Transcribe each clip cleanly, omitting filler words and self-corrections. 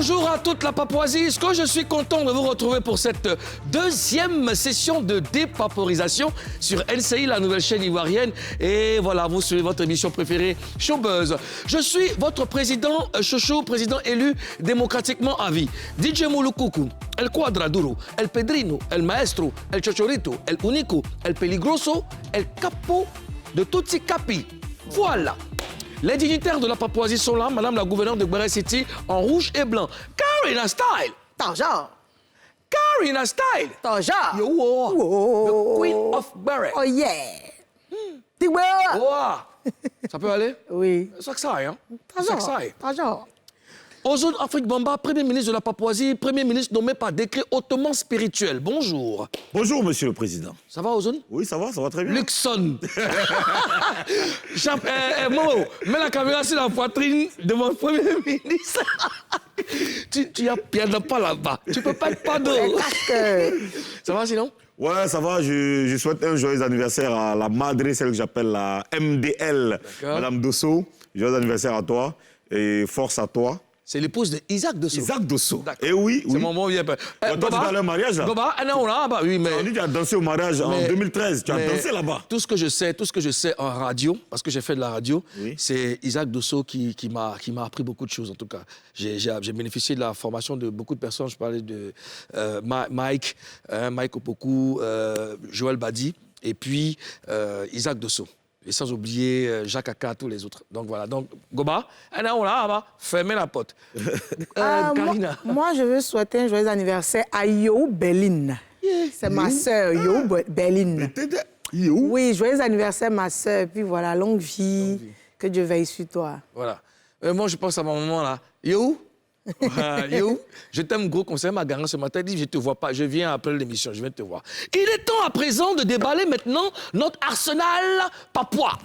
Bonjour à toute la Papouasie. Est-ce que je suis content de vous retrouver pour cette deuxième session de dépaporisation sur LCI, la nouvelle chaîne ivoirienne. Et voilà, vous suivez votre émission préférée, Showbuzz. Je suis votre président Chouchou, président élu démocratiquement à vie. DJ Moulukoukou, El Quadraduro, El Pedrino, El Maestro, El Chochorito, El Unico, El Peligroso, El Capo de Tutsi Capi. Voilà. Les dignitaires de la Papouasie sont là, madame la gouverneure de Gbere City, en rouge et blanc. Karina Style! Taja! Karina Style! Taja! Yo, the Queen of Gbere. Oh yeah! Tigwe! Oh, ça peut aller? Oui. Ça que ça aille, hein? Ça que ça aille. Taja! Ozone Afrique Bamba, Premier ministre de la Papouasie, Premier ministre nommé par décret hautement spirituel. Bonjour. Bonjour, Monsieur le Président. Ça va, Ozone? Oui, ça va très bien. Luxon. Momo, mets la caméra sur la poitrine de mon Premier ministre. tu as pas là-bas. Tu peux pas être pas d'eau. Ça va sinon? Ouais, ça va. Je souhaite un joyeux anniversaire à la madre, celle que j'appelle la MDL, Madame Dosso. Joyeux anniversaire à toi et force à toi. C'est l'épouse d'Isaac Dosso. Isaac Dosso. Et oui. C'est mon mot bien. Toi, tu vas aller au mariage, là? Goba, non, là, bah oui, mais... On dit que tu as dansé au mariage en 2013. Tu as dansé là-bas. Tout ce que je sais en radio, parce que j'ai fait de la radio, c'est Isaac Dosso qui m'a appris beaucoup de choses, en tout cas. J'ai bénéficié de la formation de beaucoup de personnes. Je parlais de Mike Opoku, Joël Badi, et puis Isaac Dosso. Et sans oublier Jacques Aka, tous les autres. Donc voilà. Donc, Goba, fermez la porte. Karina. Moi, je veux souhaiter un joyeux anniversaire à Yo Berlin. C'est ma sœur, Yo Berlin. Oui, joyeux anniversaire, ma sœur. Puis voilà, longue vie. Que Dieu veille sur toi. Voilà. Moi, je pense à mon maman là. Yo, yo, je t'aime gros conseil, ma garante ce matin, dit je te vois pas, je viens après l'émission, je viens te voir. Il est temps à présent de déballer maintenant notre arsenal papouas.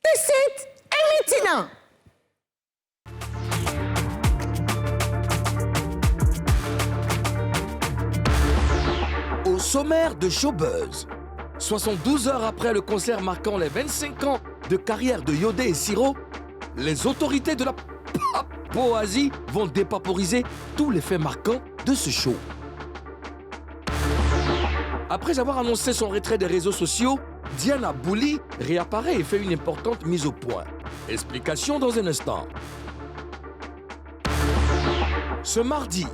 Tissit et maintenant. Au sommaire de Showbuzz, 72 heures après le concert marquant les 25 ans de carrière de Yodé et Siro, les autorités de la Papouasie vont dépaporiser tous les faits marquants de ce show. Après avoir annoncé son retrait des réseaux sociaux, Diana Bouli réapparaît et fait une importante mise au point. Explication dans un instant. Ce mardi,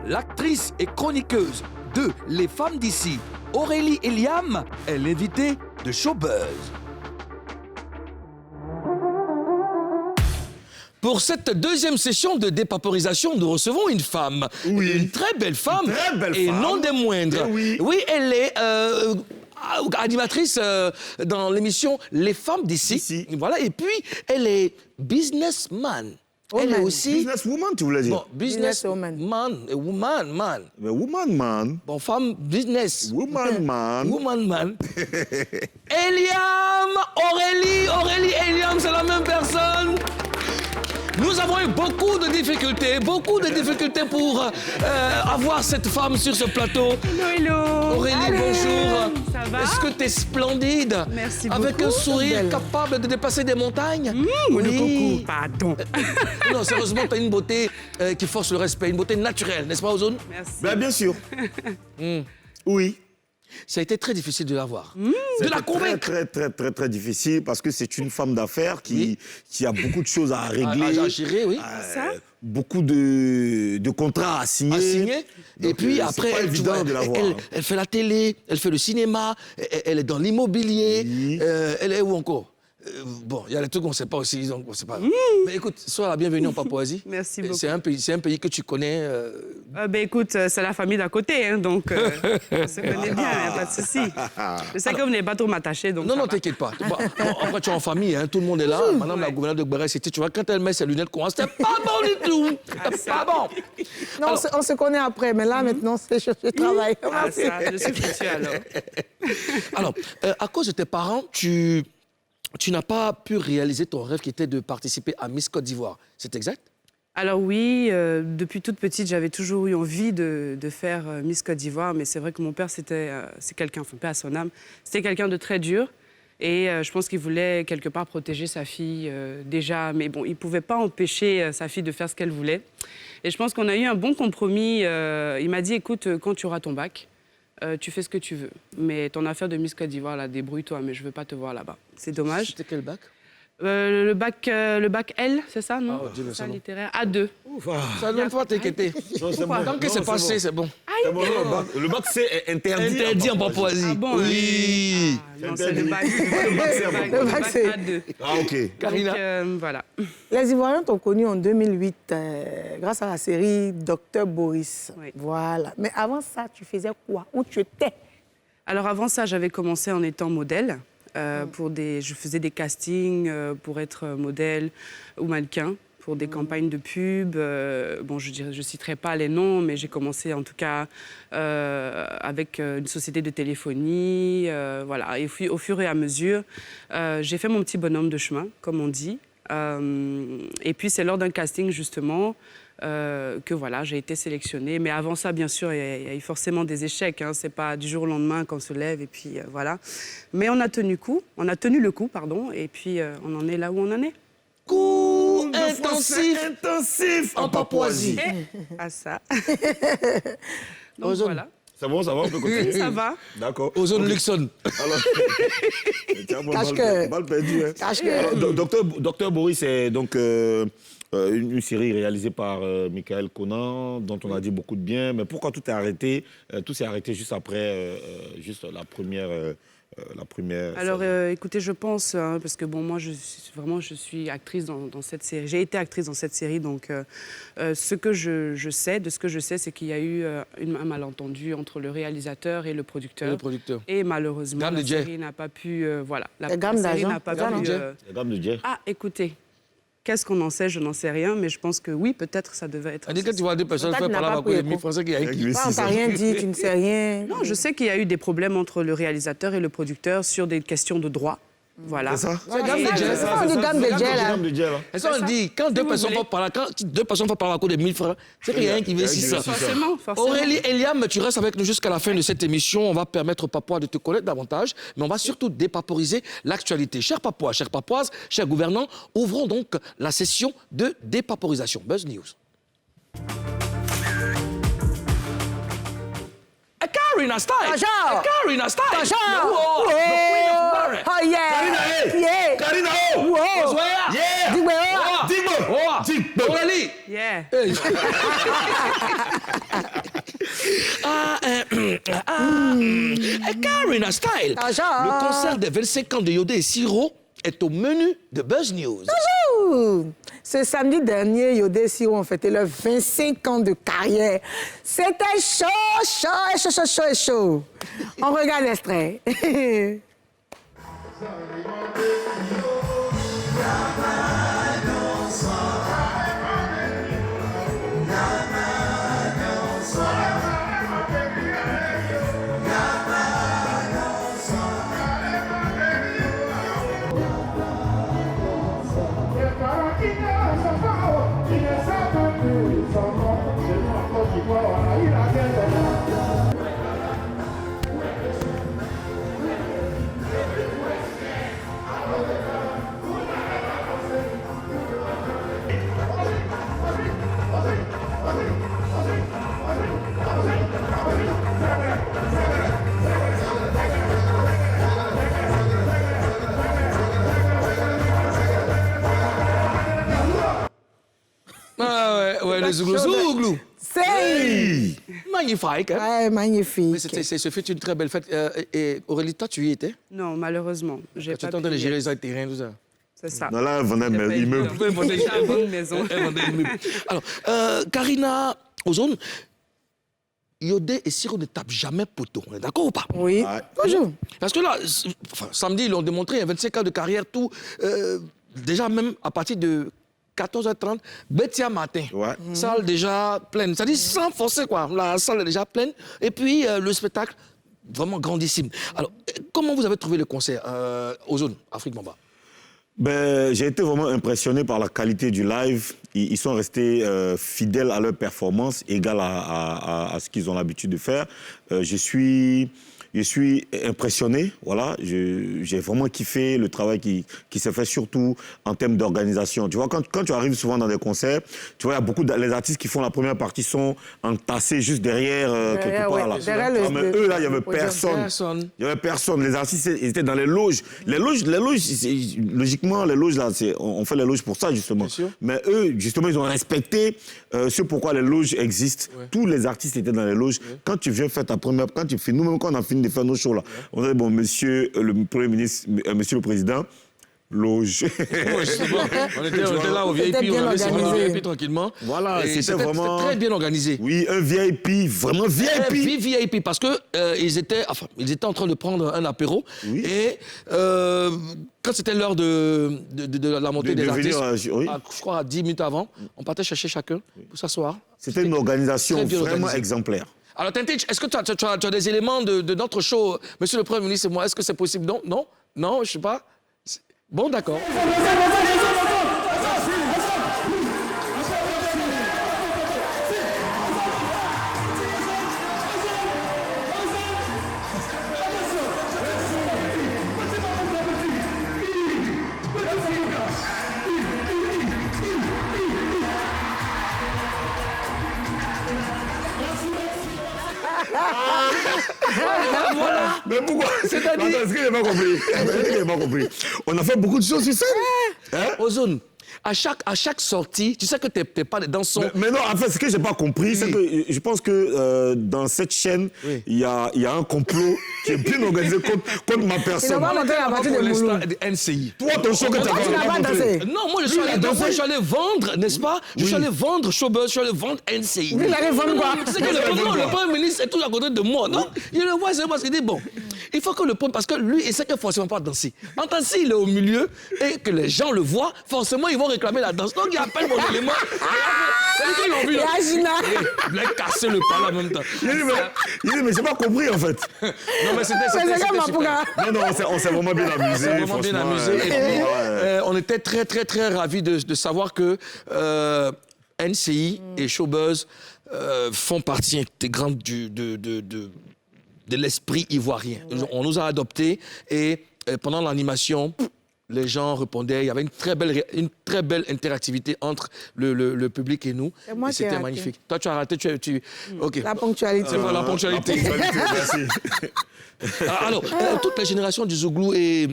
l'actrice et chroniqueuse de Les Femmes d'ici, Aurélie Eliam, est l'invitée de Showbuzz. Pour cette deuxième session de dépaporisation, nous recevons une femme. Oui. Une très belle femme. Très belle et femme. non des moindres. Oui. Oui, elle est animatrice dans l'émission Les Femmes d'ici. Voilà. Et puis, elle est businessman. Elle est aussi... Businesswoman, tu voulais dire? Bon, businesswoman. Man. Mais woman, man. Bon, femme, business. Woman, man. Woman, man. Eliam, Aurélie, Eliam, c'est la même personne. Nous avons eu beaucoup de difficultés pour avoir cette femme sur ce plateau. Hello. Aurélie, bonjour. Ça va? Est-ce que tu es splendide? Merci Avec beaucoup. un sourire capable de dépasser des montagnes? Coucou. Pardon. Non, sérieusement, tu as une beauté qui force le respect, une beauté naturelle, n'est-ce pas, Ozone? Merci. Ben, bien sûr. Oui. Ça a été très difficile de la voir. De la convaincre. Très difficile parce que c'est une femme d'affaires qui a beaucoup de choses à régler. À gérer, oui. Beaucoup de contrats à signer. Et Donc, puis c'est après, pas évident de la voir. Elle fait la télé, elle fait le cinéma, elle est dans l'immobilier. Elle est où encore? Bon, il y a des trucs qu'on ne sait pas aussi, donc on ne sait pas. Mais écoute, sois la bienvenue en Papouasie. Merci beaucoup. C'est un pays que tu connais. Ben écoute, c'est la famille d'à côté, hein, donc on se connaît bien, il n'y a pas de souci. Je sais que vous n'allez pas trop m'attacher, donc Non, t'inquiète pas. Bon, après, tu es en famille, hein, tout le monde est là. Madame la gouverneure de Gbere City, tu vois, quand elle met ses lunettes, c'est pas bon du tout. C'est pas bon. Non, alors, on se connaît après, mais là, maintenant, je travaille. Ah, ça, je suis foutue alors. Alors, à cause de tes parents, tu n'as pas pu réaliser ton rêve qui était de participer à Miss Côte d'Ivoire. C'est exact? Alors oui, depuis toute petite, j'avais toujours eu envie de faire Miss Côte d'Ivoire, mais c'est vrai que mon père, c'est quelqu'un, enfin, paix à son âme, c'était quelqu'un de très dur. Et je pense qu'il voulait quelque part protéger sa fille déjà. Mais bon, il ne pouvait pas empêcher sa fille de faire ce qu'elle voulait. Et je pense qu'on a eu un bon compromis. Il m'a dit, écoute, quand tu auras ton bac, tu fais ce que tu veux. Mais ton affaire de Miss Côte d'Ivoire, là, débrouille-toi, mais je ne veux pas te voir là-bas. C'est dommage. C'était quel bac? Le bac L, c'est ça, non? dis-le, ça, c'est bon. littéraire. A2. Ça ne doit pas t'inquiéter. Tant que c'est passé, c'est bon. Le bac, c'est interdit. Interdit en Papouasie. Ah bon? Oui. Ah, non, c'est le bac. Le bac, c'est- A2. Ah, OK. Carina. Donc, voilà. Les Ivoiriens t'ont connu en 2008 grâce à la série Docteur Boris. Oui. Voilà. Mais avant ça, tu faisais quoi? Où tu étais? Alors avant ça, j'avais commencé en étant modèle. Je faisais des castings pour être modèle ou mannequin pour des campagnes de pub. Bon, je citerai pas les noms, mais j'ai commencé en tout cas avec une société de téléphonie. Voilà. Et au fur et à mesure, j'ai fait mon petit bonhomme de chemin, comme on dit. Et puis c'est lors d'un casting justement que voilà, j'ai été sélectionnée. Mais avant ça, bien sûr, il y a eu forcément des échecs. Hein. C'est pas du jour au lendemain qu'on se lève et puis voilà. Mais on a tenu le coup, pardon. Et puis on en est là où on en est. Cours intensif Intensif en Papouasie. À ça. Donc Ozone. voilà. C'est bon, ça va, on peut continuer? Ça va. D'accord. Ozone Luxon. Alors, tiens, bon, Cache-que. mal perdu. Hein. Cache-que. Alors, Docteur Boris, c'est donc une série réalisée par Michael Conan, dont on a dit beaucoup de bien. Mais pourquoi tout est arrêté? Tout s'est arrêté juste après, juste la première. Alors, écoutez, je pense, hein, parce que bon, moi, je suis actrice dans cette série. J'ai été actrice dans cette série, donc de ce que je sais, c'est qu'il y a eu un malentendu entre le réalisateur et le producteur. Et malheureusement, Gamme la de jet. série n'a pas pu, voilà. La gamme série d'argent. n'a pas Gamme pu. de jet. La gamme de Dieu. Ah, écoutez, qu'est-ce qu'on en sait? Je n'en sais rien, mais je pense que oui, peut-être ça devait être. C'est-à-dire que tu vois deux personnes Peut-être faire qu'il n'a parler pas à pris les 1000 Français qui a écrit. Ah, on t'a rien dit, tu ne sais rien. Non, je sais qu'il y a eu des problèmes entre le réalisateur et le producteur sur des questions de droit. Voilà. C'est ça? C'est gamme de jet. C'est ça, on dit gamme de jet, là. Gamme de Dieu, là. Et ça, on dit, quand deux personnes font par là, quand deux personnes font par là à cause de 1000 francs, c'est qu'il y a un qui veut 600. Forcément. Aurélie Eliam, tu restes avec nous jusqu'à la fin de cette émission. On va permettre aux Papouas de te connaître davantage, mais on va surtout dépaporiser l'actualité. Chers Papouas, chères Papouases, chers gouvernants, ouvrons donc la session de dépaporisation. Buzz News. Karina Style! Bonjour! Karina Style! Bonjour! Wow! The Queen of Barrett! Oh, yeah! Karina, hey! Yeah! Karina, oh! Wow! Zoya! Yeah! Dis-moi, Wow! Dis-moi! Wow! Dis-moi! Aurélie! Yeah. Karina Style! Bonjour! Le concert des 25 ans de Yodé et Siro est au menu de Buzz News. Ouh. Ce samedi dernier, Yodé et Siro ont fêté leurs 25 ans de carrière. C'était chaud. On regarde l'extrait. Ah ouais, le zouglou. C'est Magnifique, hein? ouais, magnifique. Mais ce fut une très belle fête. Et Aurélie, toi, tu y étais? Non, malheureusement, j'ai Tu pas étais en train de pu. gérer les terrains, tout ça. C'est ça. Non, là, elle vendait J'ai pas eu immeuble. le temps. J'ai une bonne maison. Alors, Karina Ozone, Yodé et Siro ne tapent jamais poteau. On est d'accord ou pas? Oui, Ouais. toujours. Parce que là, samedi, ils l'ont démontré, il y a 25 ans de carrière, tout. Déjà, même à partir de 14h30, Bétia matin. Ouais. Salle déjà pleine. C'est-à-dire sans forcer, quoi. La salle est déjà pleine. Et puis, le spectacle, vraiment grandissime. Alors, comment vous avez trouvé le concert Ozone, Afrique Mamba? Ben, j'ai été vraiment impressionné par la qualité du live. Ils sont restés fidèles à leur performance, égale à ce qu'ils ont l'habitude de faire. Je suis je suis impressionné. Voilà, j'ai vraiment kiffé le travail qui s'est fait, surtout en termes d'organisation. Tu vois, quand tu arrives souvent dans des concerts, tu vois, il y a beaucoup les artistes qui font la première partie sont entassés juste derrière quelque part là. Mais eux là, il y avait personne. Il y avait personne. Les artistes, ils étaient dans les loges. Les loges, logiquement, les loges là, on fait les loges pour ça justement. Mais eux, justement, ils ont respecté ce pourquoi les loges existent. Ouais. Tous les artistes étaient dans les loges. Ouais. Quand tu viens faire ta première, quand tu fais, nous-mêmes, quand on a fini de faire nos shows là, on dit bon, monsieur le Premier ministre, monsieur le Président. Loge. On était là au VIP, on avait servi au VIP tranquillement. Voilà, c'était vraiment très bien organisé. Oui, un VIP, vraiment VIP. VIP, parce que ils étaient en train de prendre un apéro. Oui. Et quand c'était l'heure de la montée des artistes, je crois à 10 minutes avant, on partait chercher chacun pour s'asseoir. C'était une organisation vraiment exemplaire. Alors, Tintich, est-ce que tu as des éléments de notre show, monsieur le Premier ministre et moi? Est-ce que c'est possible? Non, je ne sais pas. Bon, d'accord. Voilà. Mais pourquoi? C'est-à-dire... Est-ce que j'ai pas compris? On a fait beaucoup de choses sur scène. Hein? Ozone, à chaque sortie, tu sais que t'es pas dans son... Mais non, en fait, ce que j'ai pas compris, c'est que je pense que dans cette chaîne, il y a un complot qui est bien organisé contre ma personne. Il n'a pas monté la partie de NCI. Toi, ton show que tu n'as pas dansé. Non, moi, je suis allé vendre, n'est-ce pas? Je suis allé vendre Showbuzz, je suis allé vendre NCI. Vous allez vendre quoi? C'est que le Premier ministre est tout à côté de moi, non? Il le voit, c'est parce qu'il dit, bon, il faut que le Premier... Parce que lui, il sait qu'il ne faut forcément pas danser. En tant s'il est au milieu et que les gens le voient, forcément, ils vont réclamer la danse. Donc, il appelle mon élément. Ils l'ont vu. Il a cassé le pala en même temps. Il dit, mais j'ai pas compris, en fait. Non, mais c'était super. Non, on s'est vraiment bien amusé. On s'est vraiment bien amusé. Et puis, on était très, très, très ravis de savoir que NCI et Showbuzz font partie intégrante de l'esprit ivoirien. Ouais. On nous a adoptés et pendant l'animation, les gens répondaient. Il y avait une très belle interactivité entre le public et nous. Et c'était magnifique. Toi, tu as raté. Okay. La ponctualité. C'est vrai, la ponctualité. Merci. Alors, toute la génération du Zouglou et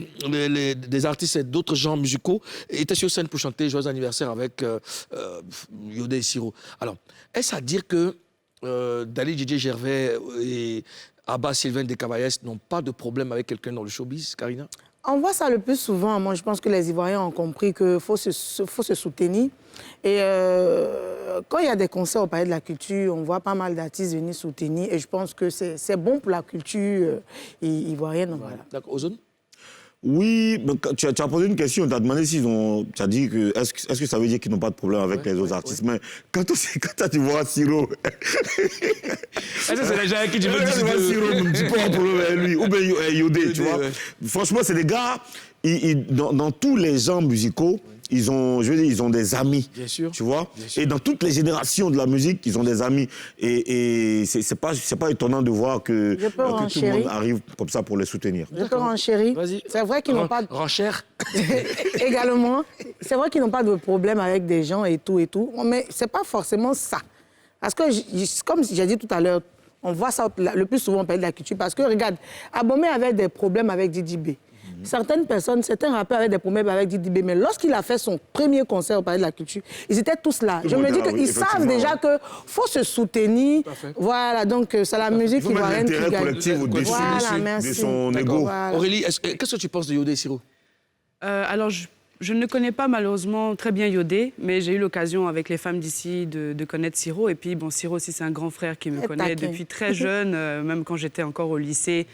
des artistes et d'autres genres musicaux étaient sur scène pour chanter Joyeux anniversaire avec Yodé et Siro. Alors, est-ce à dire que Dali DJ Gervais et Abba Sylvain Descavaillès n'ont pas de problème avec quelqu'un dans le showbiz, Karina? On voit ça le plus souvent. Moi, je pense que les Ivoiriens ont compris qu'il faut se soutenir. Et quand il y a des concerts au Palais de la Culture, on voit pas mal d'artistes venir soutenir. Et je pense que c'est bon pour la culture ivoirienne. Voilà. D'accord. Ozone? Oui, tu as posé une question, tu as demandé s'ils ont... Tu as dit que... Est-ce que ça veut dire qu'ils n'ont pas de problème avec les autres artistes? Mais quand tu vois Siro... Est-ce que c'est les gens qui tu veux dire? Siro, tu peux avoir un problème avec lui. Ou bien Yodé, tu vois. Franchement, c'est des gars... Dans tous les genres musicaux, ils ont des amis. Bien sûr. Tu vois. Et dans toutes les générations de la musique, ils ont des amis. Et c'est pas étonnant de voir que tout le monde arrive comme ça pour les soutenir. Je peux renchérir. Vas-y. C'est vrai qu'ils n'ont pas... Renchère. Également, c'est vrai qu'ils n'ont pas de problème avec des gens et tout. Mais c'est pas forcément ça. Parce que, comme j'ai dit tout à l'heure, on voit ça le plus souvent au Palais de la Culture. Parce que, regarde, Abomey avait des problèmes avec Didi B. Certaines personnes, certains rappeurs avaient des problèmes avec Didi B, mais lorsqu'il a fait son premier concert au Palais de la Culture, ils étaient tous là. Je me dis qu'ils savent déjà qu'il faut se soutenir. Voilà, donc c'est la musique ivoirienne qui gagne. L'intérêt collectif au-dessus de son ego. Voilà. Aurélie, qu'est-ce que tu penses de Yodé et Siro? Alors, je ne connais pas malheureusement très bien Yodé, mais j'ai eu l'occasion avec les femmes d'ici de connaître Siro. Et puis, bon, Siro aussi, c'est un grand frère qui me connaît depuis très jeune, même quand j'étais encore au lycée.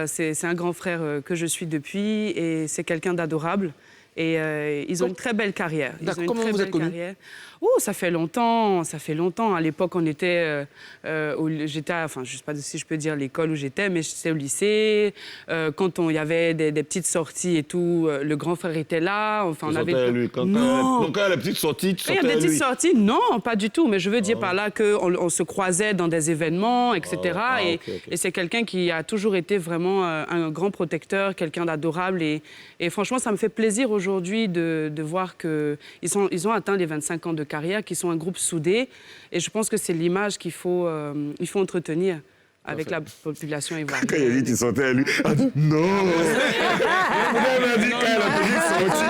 C'est un grand frère que je suis depuis et c'est quelqu'un d'adorable. Et ils ont une très belle carrière. D'accord. Comment vous êtes connus? Ça fait longtemps. À l'époque, on était... j'étais, enfin, je ne sais pas si je peux dire l'école où j'étais, mais j'étais au lycée. Quand il y avait des petites sorties et tout, le grand frère était là. Enfin, on avait... Lui. Quand il y a les petites sorties, tu sortais à lui. Il y a des petites sorties? Non, pas du tout. Mais je veux dire par là qu'on se croisait dans des événements, etc. Et c'est quelqu'un qui a toujours été vraiment un grand protecteur, quelqu'un d'adorable. Et franchement, ça me fait plaisir aujourd'hui de voir qu'ils ont atteint les 25 ans de carrière, qu'ils sont un groupe soudé. Et je pense que c'est l'image qu'il faut entretenir avec la population ivoirienne. Quand il a dit qu'il sortait à lui, elle a dit non. Elle a dit qu'elle a dit sorti.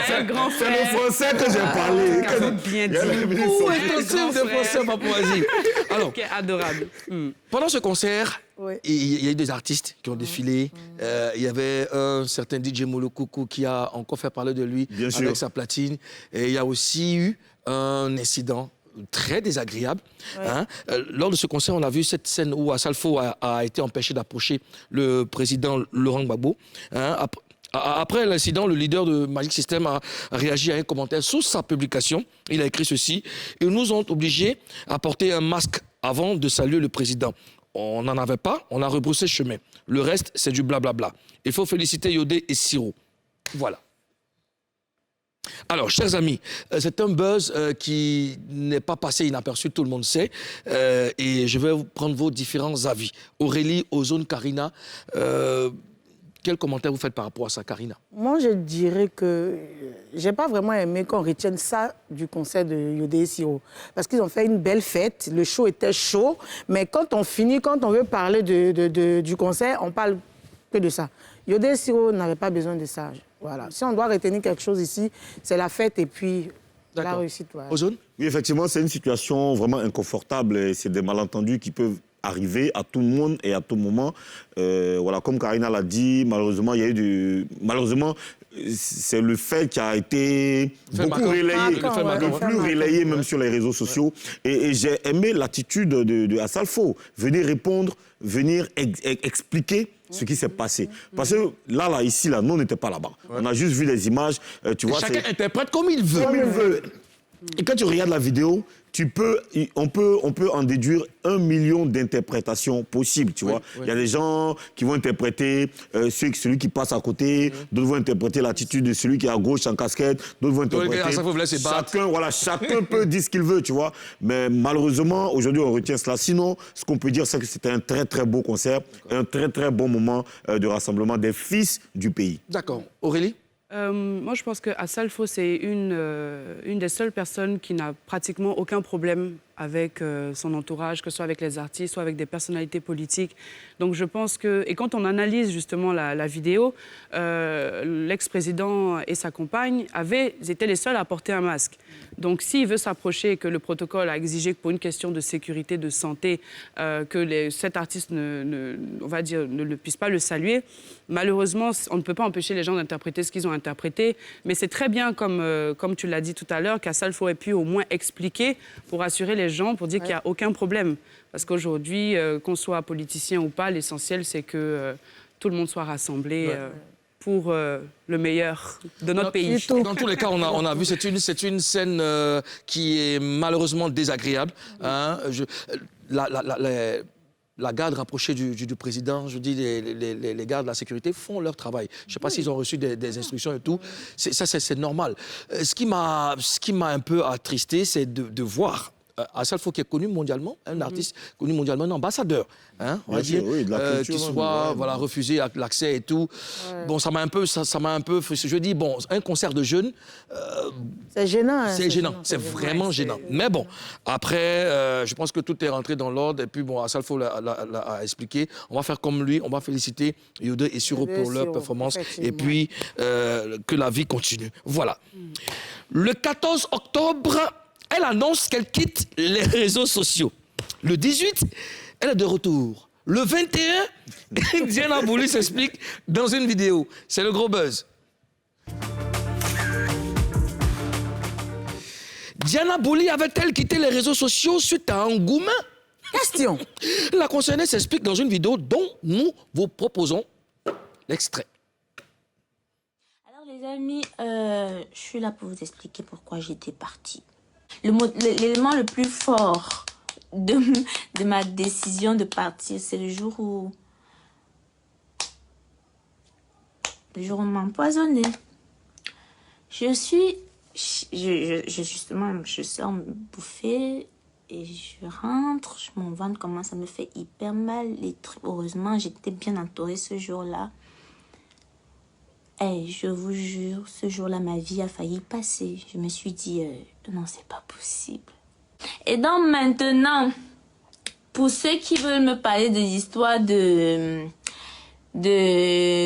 C'est un grand frère. C'est le français que j'ai parlé. Bien dit. Où est ton de français, Papouasie? Alors, adorable. pendant ce concert, Oui. il y a eu des artistes qui ont défilé. Il y avait un certain DJ Molo Coucou qui a encore fait parler de lui avec sa platine. Et il y a aussi eu un incident très désagréable. Ouais. Hein. Lors de ce concert, on a vu cette scène où Assalfo a été empêché d'approcher le président Laurent Gbagbo. Hein. Après l'incident, le leader de Magic System a réagi à un commentaire sous sa publication. Il a écrit ceci: ils nous ont obligés à porter un masque avant de saluer le président. On n'en avait pas, on a rebroussé chemin. Le reste, c'est du blablabla. Il faut féliciter Yodé et Siro. Voilà. Alors, chers amis, c'est un buzz qui n'est pas passé inaperçu, tout le monde sait. Et je vais prendre vos différents avis. Aurélie, Ozone, Karina, quel commentaire vous faites par rapport à ça, Karina? Moi, je dirais que j'ai pas vraiment aimé qu'on retienne ça du concert de Yodé et Siro. Parce qu'ils ont fait une belle fête, le show était chaud, mais quand on finit, quand on veut parler du concert, on parle que de ça. Yodé et Siro n'avaient pas besoin de ça. Voilà. Si on doit retenir quelque chose ici, c'est la fête et puis la réussite. Voilà. Ozone? Oui, effectivement, c'est une situation vraiment inconfortable et c'est des malentendus qui peuvent arriver à tout le monde et à tout moment. Voilà, comme Karina l'a dit, malheureusement, il y a eu du... Malheureusement, c'est le fait qui a été beaucoup relayé, plus relayé même sur les réseaux sociaux. Et j'ai aimé l'attitude de Assalfo, venir répondre, venir expliquer ce qui s'est passé. Parce que là, ici, nous, on n'était pas là-bas. On a juste vu des images, tu vois. Chacun interprète comme il veut. Comme il veut. Et quand tu regardes la vidéo, on peut en déduire 1 million d'interprétations possibles, tu vois. Il y a des gens qui vont interpréter celui qui passe à côté, d'autres vont interpréter l'attitude de celui qui est à gauche en casquette, d'autres vont interpréter... Chacun peut dire ce qu'il veut, tu vois. Mais malheureusement, aujourd'hui, on retient cela. Sinon, ce qu'on peut dire, c'est que c'était un très, très beau concert, un très, très bon moment de rassemblement des fils du pays. D'accord. Aurélie? Moi, je pense qu'Assalfo, c'est une des seules personnes qui n'a pratiquement aucun problème avec son entourage, que ce soit avec les artistes, soit avec des personnalités politiques. Donc je pense que... Et quand on analyse justement la vidéo, l'ex-président et sa compagne étaient les seuls à porter un masque. Donc s'il veut s'approcher et que le protocole a exigé que pour une question de sécurité, de santé, que cet artiste ne puisse pas le saluer, malheureusement, on ne peut pas empêcher les gens d'interpréter ce qu'ils ont interprété. Mais c'est très bien, comme tu l'as dit tout à l'heure, qu'Assalfo ait pu au moins expliquer pour assurer les gens, pour dire qu'il n'y a aucun problème. Parce qu'aujourd'hui, qu'on soit politicien ou pas, l'essentiel, c'est que tout le monde soit rassemblé pour le meilleur de notre pays. Dans tous les cas, on a vu, c'est une scène qui est malheureusement désagréable. Hein. La garde rapprochée du président, je dis, les gardes de la sécurité font leur travail. Je ne sais pas s'ils ont reçu des instructions et tout. Ça, c'est normal. Ce qui m'a un peu attristé, c'est de voir Assalfo, qui est connu mondialement, un artiste connu mondialement, un ambassadeur, hein, on va dire, qui soit refusé l'accès et tout. Bon, ça m'a un peu, je dis, bon, un concert de jeunes... c'est gênant. C'est gênant, c'est vraiment gênant. Mais bon, après, je pense que tout est rentré dans l'ordre. Et puis, bon, Assalfo l'a expliqué. On va faire comme lui, on va féliciter Yodé et Siro pour leur performance. Et puis, que la vie continue. Voilà. Le 14 octobre... Elle annonce qu'elle quitte les réseaux sociaux. Le 18, elle est de retour. Le 21, Diana Bouli s'explique dans une vidéo. C'est le gros buzz. Diana Bouli avait-elle quitté les réseaux sociaux suite à un engouement? Question. La concernée s'explique dans une vidéo dont nous vous proposons l'extrait. Alors Les amis, je suis là pour vous expliquer pourquoi j'étais partie. L'élément le plus fort de ma décision de partir, c'est le jour où on m'a empoisonné. Justement, je sors me bouffer et je rentre, mon ventre commence à me faire hyper mal. Heureusement, j'étais bien entourée ce jour-là. Et je vous jure, ce jour-là, ma vie a failli passer. Je me suis dit, non, c'est pas possible. Et donc maintenant, pour ceux qui veulent me parler de l'histoire de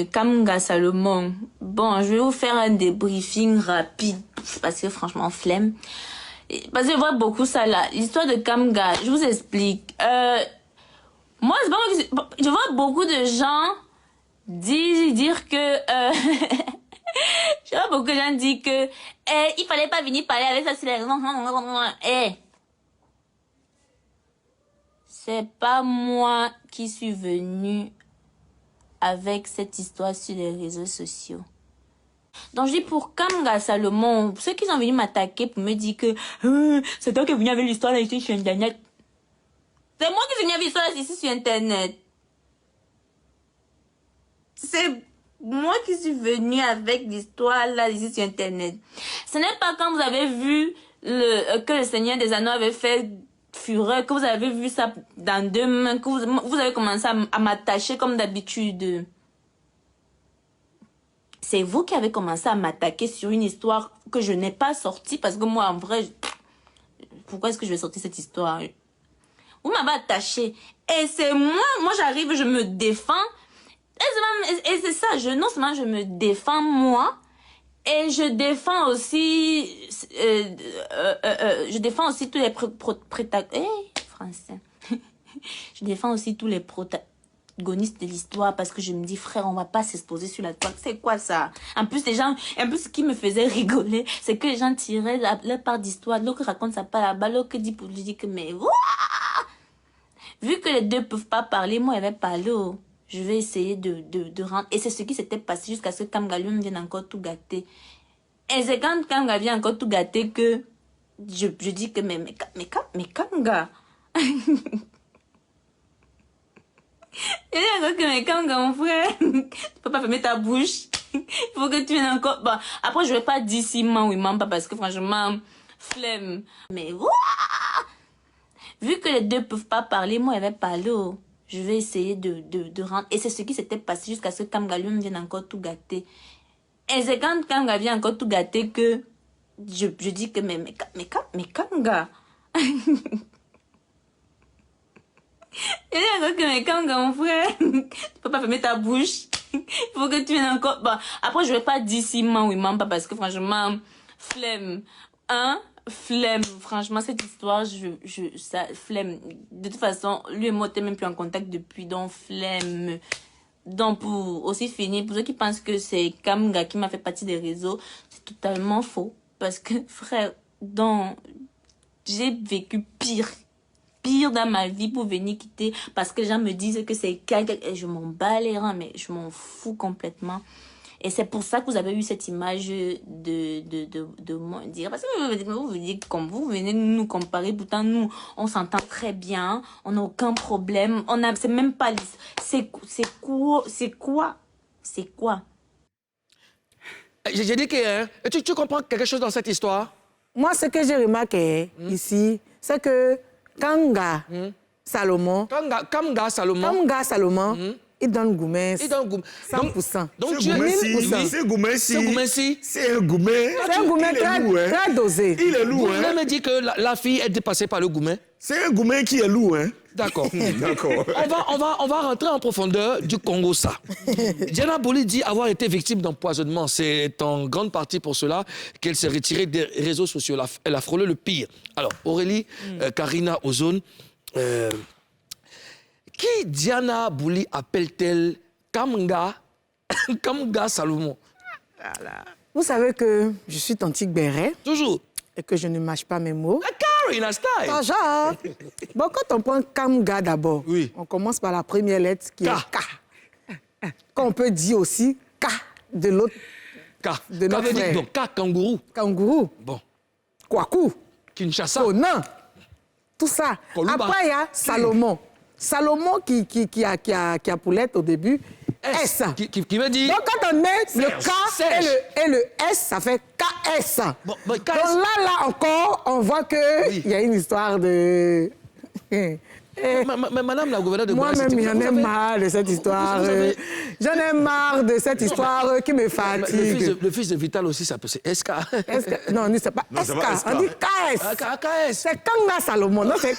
Kamga Salomon, bon, je vais vous faire un débriefing rapide, parce que franchement, flemme. Parce que je vois beaucoup ça là. L'histoire de Kamga, je vous explique. Moi, c'est pas moi qui... Je vois beaucoup de gens dire que... je vois beaucoup de gens dire que... il fallait pas venir parler avec ça, c'est les... c'est pas moi qui suis venue avec cette histoire sur les réseaux sociaux. Donc je dis pour Kamga Salomon, ceux qui sont venus m'attaquer pour me dire que c'est toi qui es venu avec l'histoire là ici sur Internet. C'est moi qui suis venu avec l'histoire là ici sur Internet. C'est moi qui suis venue avec l'histoire là ici sur Internet. Ce n'est pas quand vous avez vu que le Seigneur des Anneaux avait fait fureur, que vous avez vu ça dans 2 mains, que vous avez commencé à m'attacher comme d'habitude. C'est vous qui avez commencé à m'attaquer sur une histoire que je n'ai pas sortie, parce que moi, en vrai, pourquoi est-ce que je vais sortir cette histoire? Vous m'avez attaché. Et c'est moi j'arrive, je me défends. Et c'est ça, non seulement je me défends moi, et je défends aussi, tous les français. Je défends aussi tous les protagonistes de l'histoire, parce que je me dis, frère, on va pas s'exposer sur la toile. C'est quoi ça? En plus, ce qui me faisait rigoler, c'est que les gens tiraient leur part d'histoire, l'autre raconte sa part là-bas, l'autre dit pour lui dire que, mais, vu que les deux peuvent pas parler, moi, elle va parler, je vais essayer de rendre. Et c'est ce qui s'était passé jusqu'à ce que Kamga lui vienne encore tout gâter. Et c'est quand Kamga vient encore tout gâter que je dis que, mais Kamga. Il dit encore que, mais Kamga, mon frère, tu peux pas fermer ta bouche. Il faut que tu viennes encore. Bon, après, je vais pas dire si ment ou ment pas, parce que franchement, flemme. Mais, vu que les deux peuvent pas parler, moi, elle va parler, je vais essayer de rendre. Et c'est ce qui s'était passé jusqu'à ce que Kamga lui vienne encore tout gâter. Et c'est quand Kamga vient encore tout gâter que je dis que, mais Kamga. Il dit encore que, mais Kamga, mon frère, tu peux pas fermer ta bouche. Il faut que tu viennes encore. Bon, après, je vais pas dire si ment ou ment pas, parce que franchement, flemme. Flemme, franchement, cette histoire, ça, flemme. De toute façon, lui et moi, t'es même plus en contact depuis, donc flemme. Donc, pour aussi finir, pour ceux qui pensent que c'est Kamga qui m'a fait partie des réseaux, c'est totalement faux. Parce que, frère, j'ai vécu pire dans ma vie pour venir quitter, parce que les gens me disent que c'est quelqu'un, et je m'en bats les reins, mais je m'en fous complètement. Et c'est pour ça que vous avez eu cette image de moi dire. Parce que vous dites comme vous venez nous comparer. Pourtant, nous, on s'entend très bien. On n'a aucun problème. C'est même pas... C'est quoi? J'ai dit que... Tu comprends quelque chose dans cette histoire? Moi, ce que j'ai remarqué ici, c'est que Kamga Salomon... Kamga Salomon... Il donne Goumès. 100%. Donc ce Goumès-ci, c'est un Goumès très dosé. Il est lourd. Vous voulez me dire que la fille est dépassée par le Goumès? C'est un Goumès qui est lourd, hein? D'accord. On va rentrer en profondeur du Congo, ça. Diana Boli dit avoir été victime d'empoisonnement. C'est en grande partie pour cela qu'elle s'est retirée des réseaux sociaux. Elle a frôlé le pire. Alors, Aurélie, Karina Ozone... Qui Diana Boli appelle-t-elle Kamga Salomon? Vous savez que je suis Tantique Béret. Toujours. Et que je ne mâche pas mes mots. Karina style. Bonjour. Bon, quand on prend Kamga d'abord, on commence par la première lettre qui est K. Quand on peut dire aussi K de l'autre K. de K notre veut dire frère. donc K, kangourou. Kangourou, Bon. Kwaku, Kinshasa. Conan, tout ça. Koluba. Après, il y a Salomon. Salomon qui a Poulette au début. S. Qui veut dire... Donc, quand on met le Serge. K Serge. et le S, ça fait KS. Bon, KS. Donc là encore, on voit qu'il y a une histoire de... Mais madame la gouverneure de Moi-même, Bonaire, j'en ai marre de cette histoire. J'en ai marre de cette histoire qui me fatigue. Le fils de Vital aussi, ça peut... C'est SK. Non, c'est pas Non, c'est SK, pas SK. on dit KS. KS. C'est Kanga Salomon, non, c'est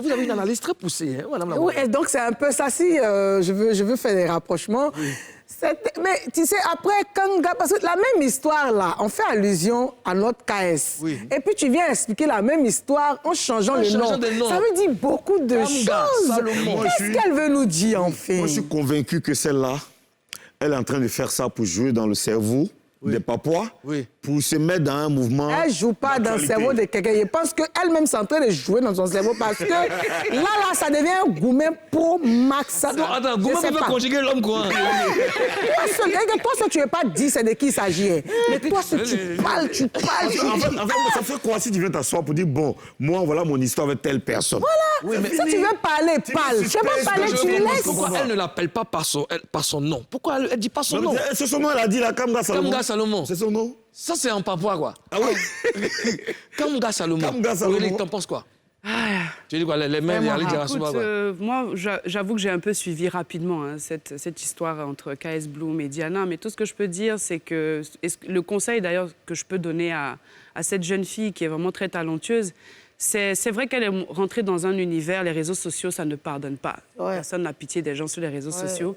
Vous avez une analyse très poussée, hein, madame la Oui, gouverneure. et donc c'est un peu ça. Si je veux faire des rapprochements. Mais tu sais, après Kanga, parce que la même histoire là, on fait allusion à notre KS. Oui. Et puis tu viens expliquer la même histoire en changeant le nom. de nom. Ça veut dire beaucoup de Kanga, choses. Salomon. Qu'est-ce qu'elle veut nous dire en fait? Moi, je suis convaincu que celle-là, elle est en train de faire ça pour jouer dans le cerveau des Papois, Oui. pour se mettre dans un mouvement. Elle ne joue pas dans le d'actualité. cerveau de quelqu'un. Je pense qu'elle-même s'est en train de jouer dans son cerveau parce que là, ça devient un gourmet pro max. Ça doit... Attends, Je comment sais vous pouvez pas. conjuguer l'homme, quoi? Toi, ça, tu ne veux pas dire c'est de qui il s'agit. Mais toi, si tu parles. En fait, ça fait quoi si tu viens t'asseoir pour dire, bon, moi, voilà mon histoire avec telle personne. Voilà. Si tu veux parler, parle. Tu ne veux pas parler, tu laisses. Pourquoi elle ne l'appelle pas par son nom? Pourquoi elle ne dit pas son nom? C'est son nom, elle a dit, la Kamga Salomon. Kamga Salomon. C'est son nom. Ça, c'est en pavois, quoi. Ah oui. Kamga Salomon. Kamga Salomon. Aurélie, t'en penses quoi? Tu dis quoi? Les mêmes, les Écoute, moi, j'avoue que j'ai un peu suivi rapidement hein, cette histoire entre KS Bloom et Diana, mais tout ce que je peux dire, c'est que le conseil d'ailleurs que je peux donner à cette jeune fille qui est vraiment très talentueuse, c'est vrai qu'elle est rentrée dans un univers, les réseaux sociaux, ça ne pardonne pas. Ouais. Personne n'a pitié des gens sur les réseaux sociaux.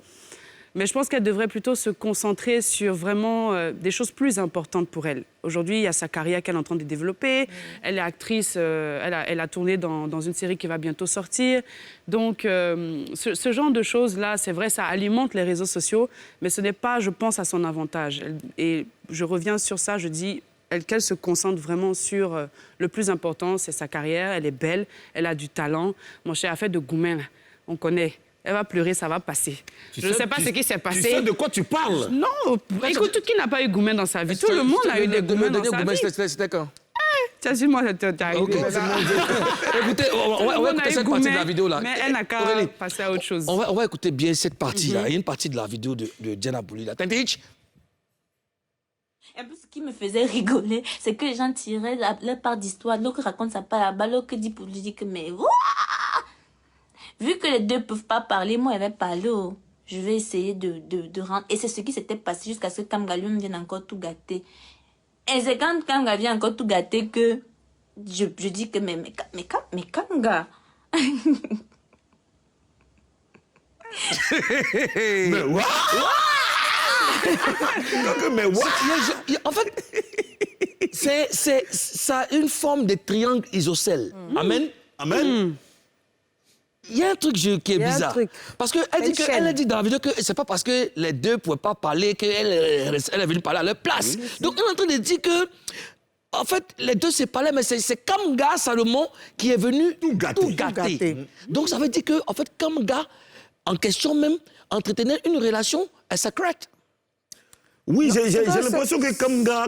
Mais je pense qu'elle devrait plutôt se concentrer sur vraiment des choses plus importantes pour elle. Aujourd'hui, il y a sa carrière qu'elle est en train de développer. Elle est actrice, elle a tourné dans une série qui va bientôt sortir. Donc, ce genre de choses-là, c'est vrai, ça alimente les réseaux sociaux, mais ce n'est pas, je pense, à son avantage. Et je reviens sur ça, je dis qu'elle se concentre vraiment sur le plus important, c'est sa carrière. Elle est belle, elle a du talent. Mon cher, affaire de Goumen, là, on connaît. Elle va pleurer, ça va passer. Je ne sais pas ce qui s'est passé. Tu sais de quoi tu parles? Non, écoute, qui n'a pas eu Goumen dans sa vie? Tout le monde a eu des Goumen dans sa vie. C'était quand? Tiens, moi, t'es arrivé. Ok, c'est bon. Écoutez, on va écouter cette partie de la vidéo là. Mais elle n'a qu'à Aurélie, passer à autre chose. on va écouter bien cette partie là. Il y a une partie de la vidéo de Diana Bouli là. Tintich. Et puis, ce qui me faisait rigoler, c'est que les gens tiraient leur part d'histoire, l'autre raconte sa part là-bas, l'autre dit pour lui dire que mais ouah! Vu que les deux ne peuvent pas parler, moi, elle va parler. Oh. Je vais essayer de rendre. Et c'est ce qui s'était passé jusqu'à ce que Kamga lui vienne encore tout gâter. Et c'est quand Kamga vient encore tout gâter que je dis que mais Kamga. Mais what? Mais what? En fait, ça a une forme de triangle isocèle. Amen. Amen. Il y a un truc qui est Il y a un bizarre. truc. Parce qu'elle a dit dans la vidéo que c'est pas parce que les deux ne pouvaient pas parler qu'elle est venue parler à leur place. Donc elle est en train de dire que, en fait, les deux se parlaient, mais c'est Kamga Salomon qui est venu Tout gâter. Donc ça veut dire que, en fait, Kamga, en question même, entretenait une relation secrète. Oui, j'ai l'impression que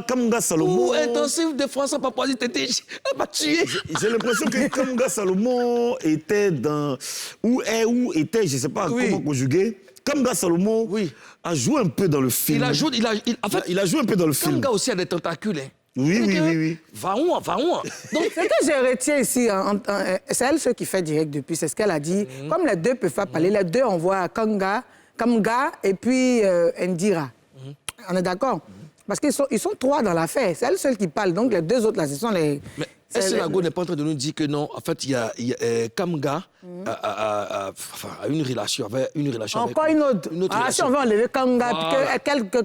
Kamga Salomon... Ou intensive de France en Papouasie-Tétich, elle m'a tué. J'ai l'impression que Kamga Salomon était dans... Où était, je ne sais pas comment conjuguer. Kamga Salomon a joué un peu dans le film. Il a joué un peu dans le film. Kamga aussi a des tentacules. Hein. Oui. Va où? Donc, ce que je retiens ici, c'est elle, ce qui fait direct depuis, c'est ce qu'elle a dit. Comme les deux ne peuvent pas parler, les deux envoient Kamga et puis Indira. On est d'accord? Parce qu'ils sont trois dans l'affaire. C'est elle seule qui parle. Donc, les deux autres, là, ce sont les... Mais est-ce que Lago n'est pas en train de nous dire que non, en fait, il y a Kamga a une relation avec... Encore une autre. Si on veut enlever Kamga,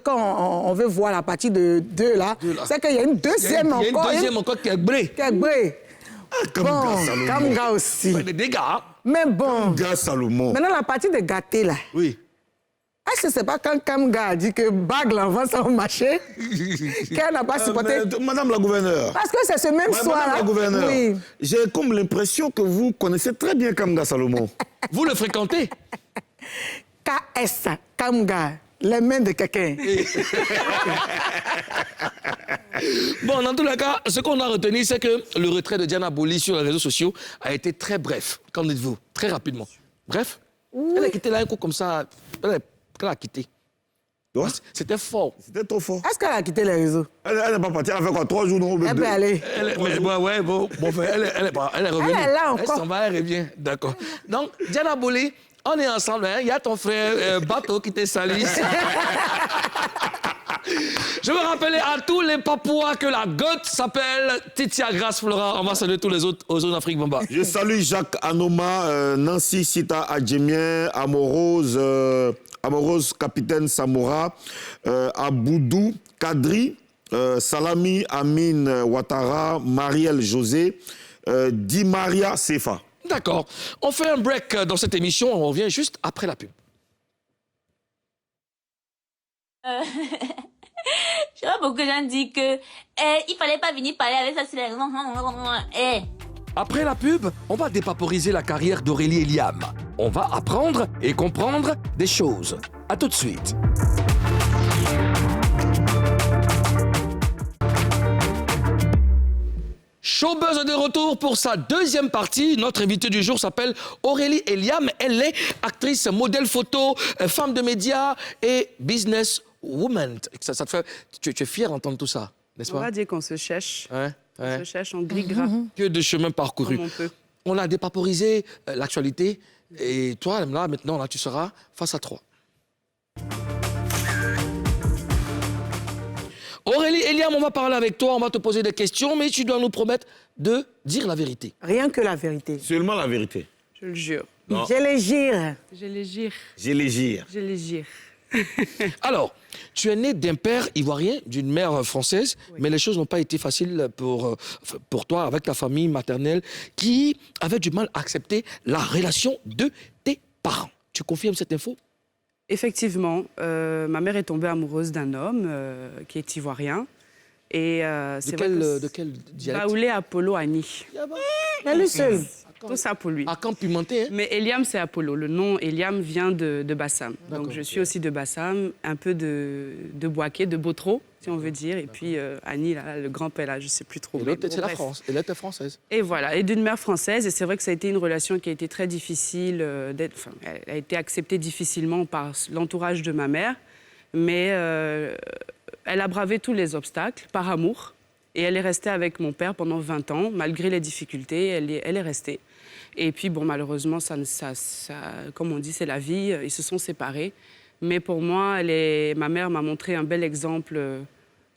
quand on veut voir la partie de deux, là, c'est qu'il y a une deuxième encore. Il y a une deuxième encore qui est bré. Kamga aussi. Des dégâts. Mais bon. Kamga Salomon. Maintenant, la partie de gâté, là. Oui. Est-ce que c'est pas quand Kamga a dit que Bag l'enfant ça au marché qu'elle n'a pas supporté? Madame la gouverneure. Parce que c'est ce même soir-là. Madame la gouverneure, oui. j'ai comme l'impression que vous connaissez très bien Kamga Salomon. Vous le fréquentez? KS, Kamga, les mains de quelqu'un. Bon, dans tous les cas, ce qu'on a retenu, c'est que le retrait de Diana Boli sur les réseaux sociaux a été très bref. Qu'en dites-vous? Très rapidement. Bref, elle a quitté là un coup comme ça. Elle a quitté. Ouais. C'était fort. C'était trop fort. Est-ce qu'elle a quitté les réseaux? Elle n'est pas partie, elle a fait quoi? 3 jours, non? Elle peut aller. Elle est revenue. Elle est là encore. Elle s'en va, elle revient. D'accord. Donc, Diana Boli, on est ensemble. Il y a ton frère Bateau qui te salue. Je veux rappeler à tous les Papouas que la goth s'appelle Titia Grace Flora. On va saluer tous les autres aux zones d'Afrique, Bamba. Je salue Jacques Anoma, Nancy Sita Adjemien, Amorose Capitaine Samoura, Aboudou Kadri, Salami Amin Ouattara, Marielle José, Di Maria Sefa. D'accord. On fait un break dans cette émission. On revient juste après la pub. Je vois beaucoup de gens dire que il fallait pas venir parler avec ça sur les réseaux. Après la pub, on va dépaporiser la carrière d'Aurélie Eliam. On va apprendre et comprendre des choses. À tout de suite. Showbuzz de retour pour sa deuxième partie. Notre invitée du jour s'appelle Aurélie Eliam. Elle est actrice, modèle photo, femme de médias et businesswoman. Ça te fait... Tu es fière d'entendre tout ça, n'est-ce pas? On va dire qu'on se cherche. Ouais. On se cherche en gris-gras. Que de chemin parcouru. Comme on peut. On a dépaporisé l'actualité. Et toi, là, maintenant, là, tu seras face à 3. Aurélie Eliam, on va parler avec toi, on va te poser des questions, mais tu dois nous promettre de dire la vérité. Rien que la vérité. Seulement la vérité. Je le jure. Non. Je les gire. Je les gire. J'ai les gires. Je les gire. Alors, tu es né d'un père ivoirien, d'une mère française, mais les choses n'ont pas été faciles pour toi avec ta famille maternelle qui avait du mal à accepter la relation de tes parents. Tu confirmes cette info? Effectivement, ma mère est tombée amoureuse d'un homme qui est ivoirien. Et de quel dialecte? Baoulé Apollo Annie. Mais lui seul. Tout ça pour lui. À Camp Pimenté, hein? Mais Eliam, c'est Apollo. Le nom Eliam vient de Bassam. Donc je suis aussi de Bassam, un peu de Boaké, de Botro, si on veut dire. Et puis Annie, là, le grand-père, là, je ne sais plus trop. Et l'autre, bon, c'est la bref. France. Et l'autre est française. Et voilà, et d'une mère française. Et c'est vrai que ça a été une relation qui a été très difficile. Elle a été acceptée difficilement par l'entourage de ma mère. Mais elle a bravé tous les obstacles par amour. Et elle est restée avec mon père pendant 20 ans. Malgré les difficultés, elle est restée. Et puis, bon, malheureusement, comme on dit, c'est la vie. Ils se sont séparés. Mais pour moi, ma mère m'a montré un bel exemple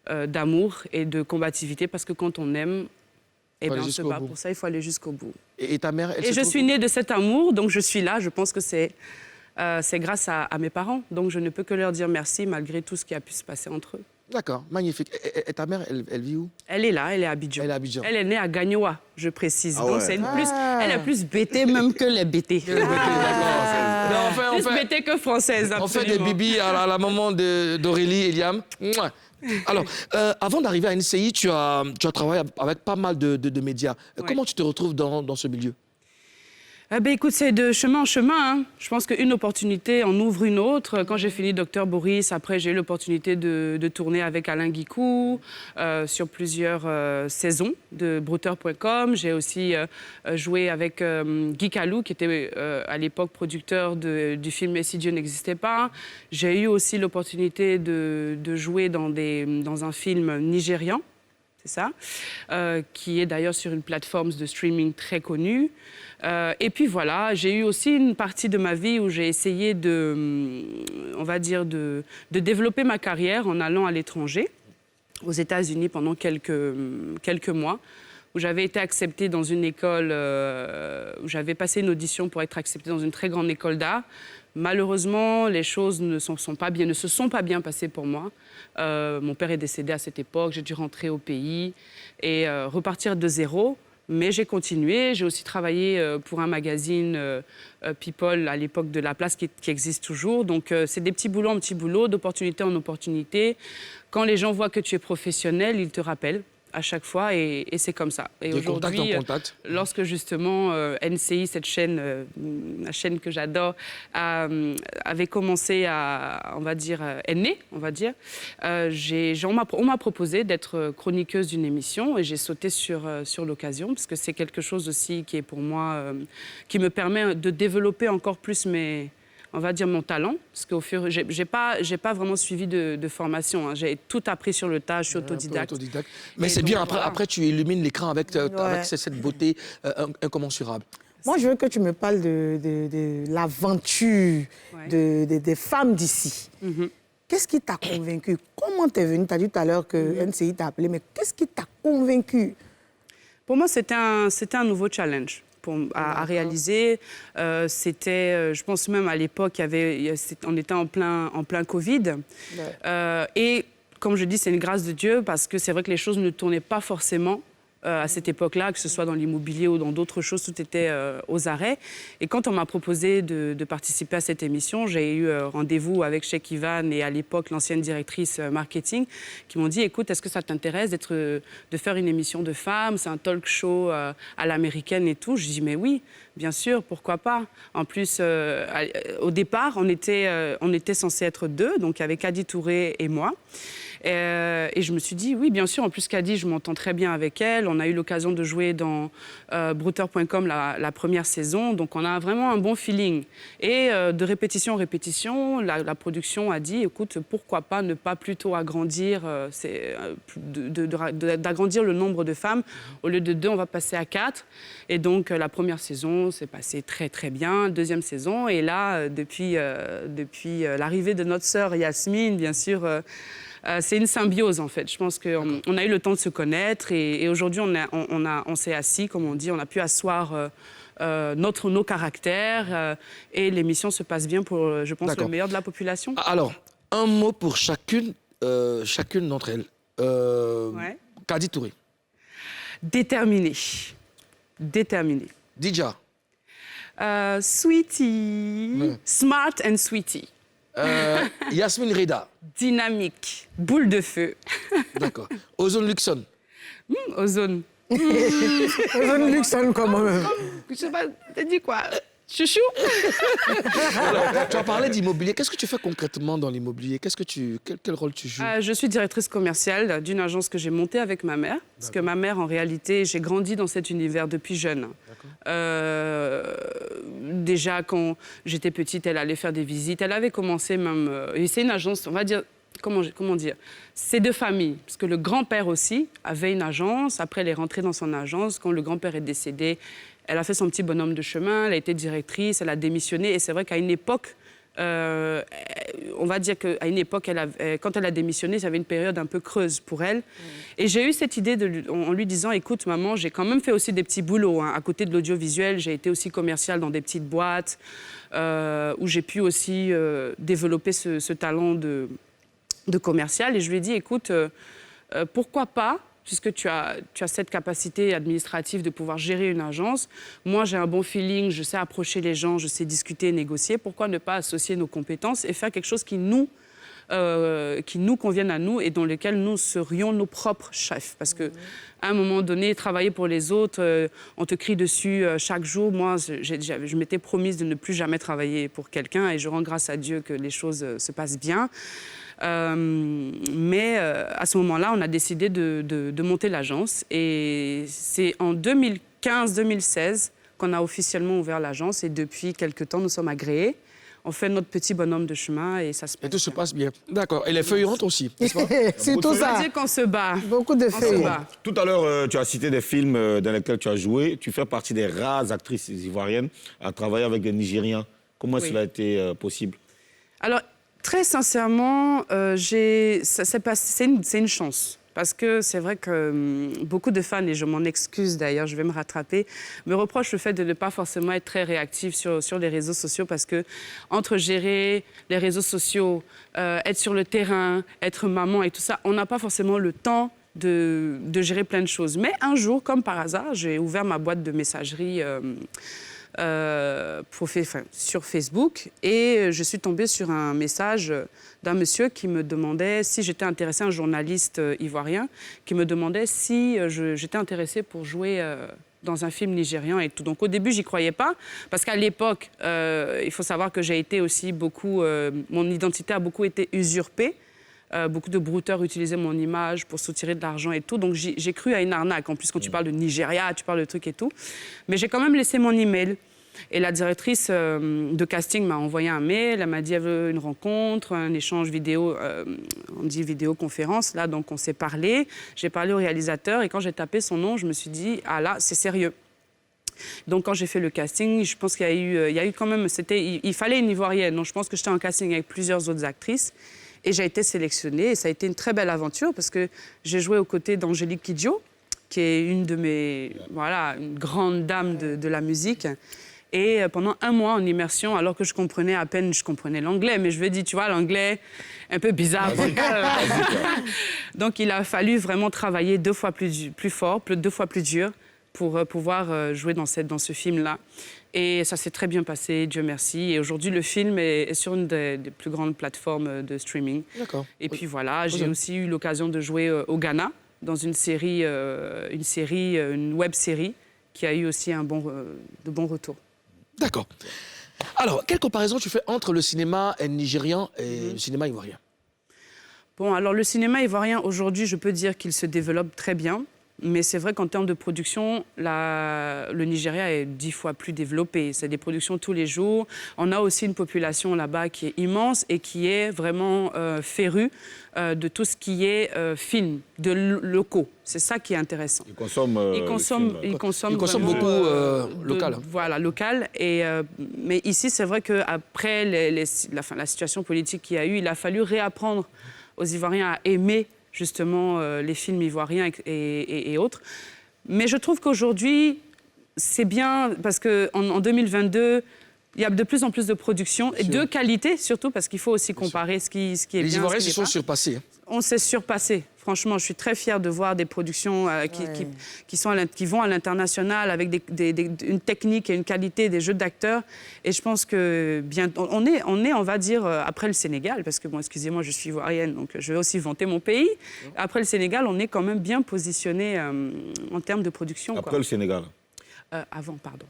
d'amour et de combativité. Parce que quand on aime, on se bat pour ça. Il faut aller jusqu'au bout. Et ta mère, elle Et je suis née de cet amour, donc je suis là. Je pense que c'est grâce à mes parents. Donc je ne peux que leur dire merci malgré tout ce qui a pu se passer entre eux. D'accord, magnifique. Et ta mère, elle vit où? Elle est là, elle est à Abidjan. Elle est à Abidjan. Elle est née à Gagnoa, je précise. Ah Donc ouais. c'est elle est plus bêtée même que les bêtés. D'accord. Plus bêtée que française, On fait absolument. des bibis à la maman d'Aurélie Eliam. Mouah. Alors, avant d'arriver à NCI, tu as travaillé avec pas mal de médias. Ouais. Comment tu te retrouves dans ce milieu? Écoute, c'est de chemin en chemin. Hein. Je pense qu'une opportunité en ouvre une autre. Quand j'ai fini Docteur Boris, après, j'ai eu l'opportunité de tourner avec Alain Guicou sur plusieurs saisons de Brouteur.com. J'ai aussi joué avec Guy Calou, qui était à l'époque producteur du film « Et si Dieu n'existait pas ». J'ai eu aussi l'opportunité de jouer dans un film nigérian. C'est ça, qui est d'ailleurs sur une plateforme de streaming très connue. Et puis voilà, j'ai eu aussi une partie de ma vie où j'ai essayé on va dire, de développer ma carrière en allant à l'étranger, aux États-Unis pendant quelques mois, où j'avais été acceptée dans une école, où j'avais passé une audition pour être acceptée dans une très grande école d'art. Malheureusement, les choses ne se sont pas bien passées pour moi. Mon père est décédé à cette époque, j'ai dû rentrer au pays et repartir de zéro. Mais j'ai continué. J'ai aussi travaillé pour un magazine People à l'époque de La Place qui existe toujours. Donc, c'est des petits boulots en petits boulots, d'opportunité en opportunité. Quand les gens voient que tu es professionnel, ils te rappellent. à chaque fois, et c'est comme ça. Et Des contacts en aujourd'hui, contact. lorsque justement NCI, cette chaîne, la chaîne que j'adore, avait commencé à, on va dire, est née, on va dire, on m'a proposé d'être chroniqueuse d'une émission, et j'ai sauté sur l'occasion, parce que c'est quelque chose aussi qui est pour moi, qui me permet de développer encore plus on va dire mon talent, parce qu'au fur j'ai pas vraiment suivi de formation, hein. J'ai tout appris sur le tas, je suis autodidacte. Mais Et c'est donc, bien, voilà. après tu illumines l'écran avec cette beauté incommensurable. Moi, je veux que tu me parles de l'aventure des femmes d'ici. Qu'est-ce qui t'a convaincu? Comment t'es venue? Tu as dit tout à l'heure que NCI t'a appelé, mais qu'est-ce qui t'a convaincu? Pour moi, c'était un nouveau challenge à réaliser. C'était, je pense même à l'époque, on était en plein Covid. Et comme je dis, c'est une grâce de Dieu, parce que c'est vrai que les choses ne tournaient pas forcément à cette époque-là, que ce soit dans l'immobilier ou dans d'autres choses, tout était aux arrêts. Et quand on m'a proposé de participer à cette émission, j'ai eu rendez-vous avec Cheikh Ivan et à l'époque l'ancienne directrice marketing, qui m'ont dit, écoute, est-ce que ça t'intéresse de faire une émission de femmes? C'est un talk show à l'américaine et tout. Je dis, mais oui, bien sûr, pourquoi pas? En plus, au départ, on était censés être 2, donc avec Adi Touré et moi. Et je me suis dit, oui, bien sûr. En plus, Kadi, je m'entends très bien avec elle. On a eu l'occasion de jouer dans Brouter.com la première saison. Donc, on a vraiment un bon feeling. Et de répétition en répétition, la production a dit, écoute, pourquoi pas ne pas plutôt agrandir, d'agrandir le nombre de femmes. Au lieu de 2, on va passer à 4. Et donc, la première saison s'est passée très, très bien. Deuxième saison. Et là, depuis l'arrivée de notre sœur Yasmine, bien sûr... c'est une symbiose, en fait. Je pense qu'on a eu le temps de se connaître, et aujourd'hui, on s'est assis, comme on dit, on a pu asseoir nos caractères, et l'émission se passe bien pour, je pense, le meilleur de la population. Alors, un mot pour chacune d'entre elles. Kadi Touré. Déterminée. Dija. Sweetie. Smart and sweetie. Yasmine Reda. Dynamique. Boule de feu. D'accord. Ozone Luxon. Ozone. Ozone Luxon, comment même? Je sais pas, t'as dit quoi? Chouchou. Alors, tu as parlé d'immobilier. Qu'est-ce que tu fais concrètement dans l'immobilier? Quel rôle tu joues? Je suis directrice commerciale d'une agence que j'ai montée avec ma mère. Parce que ma mère, en réalité, j'ai grandi dans cet univers depuis jeune. Déjà, quand j'étais petite, elle allait faire des visites. Elle avait commencé même... et c'est une agence, on va dire... Comment dire? C'est de famille. Parce que le grand-père aussi avait une agence. Après, elle est rentrée dans son agence. Quand le grand-père est décédé, elle a fait son petit bonhomme de chemin. Elle a été directrice, elle a démissionné. Et c'est vrai qu'à une époque... on va dire qu'à une époque, quand elle a démissionné, ça avait une période un peu creuse pour elle. Et j'ai eu cette idée en lui disant, écoute, maman, j'ai quand même fait aussi des petits boulots. Hein. À côté de l'audiovisuel, j'ai été aussi commerciale dans des petites boîtes où j'ai pu aussi développer ce talent de commercial. Et je lui ai dit, écoute, pourquoi pas, puisque tu as cette capacité administrative de pouvoir gérer une agence. Moi, j'ai un bon feeling, je sais approcher les gens, je sais discuter, négocier. Pourquoi ne pas associer nos compétences et faire quelque chose qui nous convienne à nous et dans lequel nous serions nos propres chefs? Parce qu'à un moment donné, travailler pour les autres, on te crie dessus chaque jour. Moi, je m'étais promise de ne plus jamais travailler pour quelqu'un, et je rends grâce à Dieu que les choses se passent bien. Mais à ce moment-là, on a décidé de monter l'agence. Et c'est en 2015-2016 qu'on a officiellement ouvert l'agence. Et depuis quelques temps, nous sommes agréés. On fait notre petit bonhomme de chemin et ça se passe bien. Et tout se passe bien. D'accord. Et les feuillantes aussi, n'est-ce pas? C'est tout ça. On va dire qu'on se bat. Beaucoup de feuilles. Tout à l'heure, tu as cité des films dans lesquels tu as joué. Tu fais partie des rares actrices ivoiriennes à travailler avec des Nigériens. Comment cela a été possible? Alors, très sincèrement, c'est une chance. Parce que c'est vrai que beaucoup de fans, et je m'en excuse d'ailleurs, je vais me rattraper, me reprochent le fait de ne pas forcément être très réactif sur les réseaux sociaux, parce que entre gérer les réseaux sociaux, être sur le terrain, être maman et tout ça, on n'a pas forcément le temps de gérer plein de choses. Mais un jour, comme par hasard, j'ai ouvert ma boîte de messagerie sur Facebook et je suis tombée sur un message d'un monsieur qui me demandait si j'étais intéressée, un journaliste ivoirien, qui me demandait si j'étais intéressée pour jouer dans un film nigérian et tout. Donc au début, j'y croyais pas, parce qu'à l'époque, il faut savoir que j'ai été aussi beaucoup... mon identité a beaucoup été usurpée. Beaucoup de brouteurs utilisaient mon image pour soutirer de l'argent et tout. Donc, j'ai cru à une arnaque. En plus, quand tu parles de Nigeria, tu parles de trucs et tout. Mais j'ai quand même laissé mon email. Et la directrice de casting m'a envoyé un mail. Elle m'a dit qu'elle veut une rencontre, un échange vidéo, on dit vidéoconférence. Là, donc, on s'est parlé. J'ai parlé au réalisateur. Et quand j'ai tapé son nom, je me suis dit, ah là, c'est sérieux. Donc, quand j'ai fait le casting, je pense qu'il y a eu quand même... Il fallait une Ivoirienne. Donc, je pense que j'étais en casting avec plusieurs autres actrices. Et j'ai été sélectionnée et ça a été une très belle aventure parce que j'ai joué aux côtés d'Angélique Kidjo, qui est une de mes... Voilà, une grande dame de la musique. Et pendant 1 mois en immersion, alors que je comprenais à peine, je comprenais l'anglais, mais je veux dire, tu vois, l'anglais un peu bizarre. Donc il a fallu vraiment travailler 2 fois plus fort, 2 fois plus dur pour pouvoir jouer dans ce film-là. Et ça s'est très bien passé, Dieu merci. Et aujourd'hui, le film est sur une des plus grandes plateformes de streaming. D'accord. Et puis voilà, j'ai aussi eu l'occasion de jouer au Ghana, dans une web-série, qui a eu aussi de bons retours. D'accord. Alors, quelle comparaison tu fais entre le cinéma nigérian et le cinéma ivoirien? Bon, alors le cinéma ivoirien, aujourd'hui, je peux dire qu'il se développe très bien. Mais c'est vrai qu'en termes de production, le Nigeria est 10 fois plus développé. C'est des productions tous les jours. On a aussi une population là-bas qui est immense et qui est vraiment férue de tout ce qui est film, de locaux. C'est ça qui est intéressant. Ils consomment beaucoup local. Voilà, local. Mais ici, c'est vrai qu'après la situation politique qu'il y a eu, il a fallu réapprendre aux Ivoiriens à aimer justement les films ivoiriens et autres. Mais je trouve qu'aujourd'hui, c'est bien parce qu'en 2022, il y a de plus en plus de productions, et de qualité surtout, parce qu'il faut aussi comparer ce qui est bien. Les Ivoiriens se sont pas. surpassés. On s'est surpassé. Franchement, je suis très fière de voir des productions qui vont à l'international avec une technique et une qualité des jeux d'acteurs. Et je pense que on va dire, après le Sénégal, parce que, bon, excusez-moi, je suis ivoirienne, donc je vais aussi vanter mon pays. Après le Sénégal, on est quand même bien positionné en termes de production. Après le Sénégal. Avant, pardon.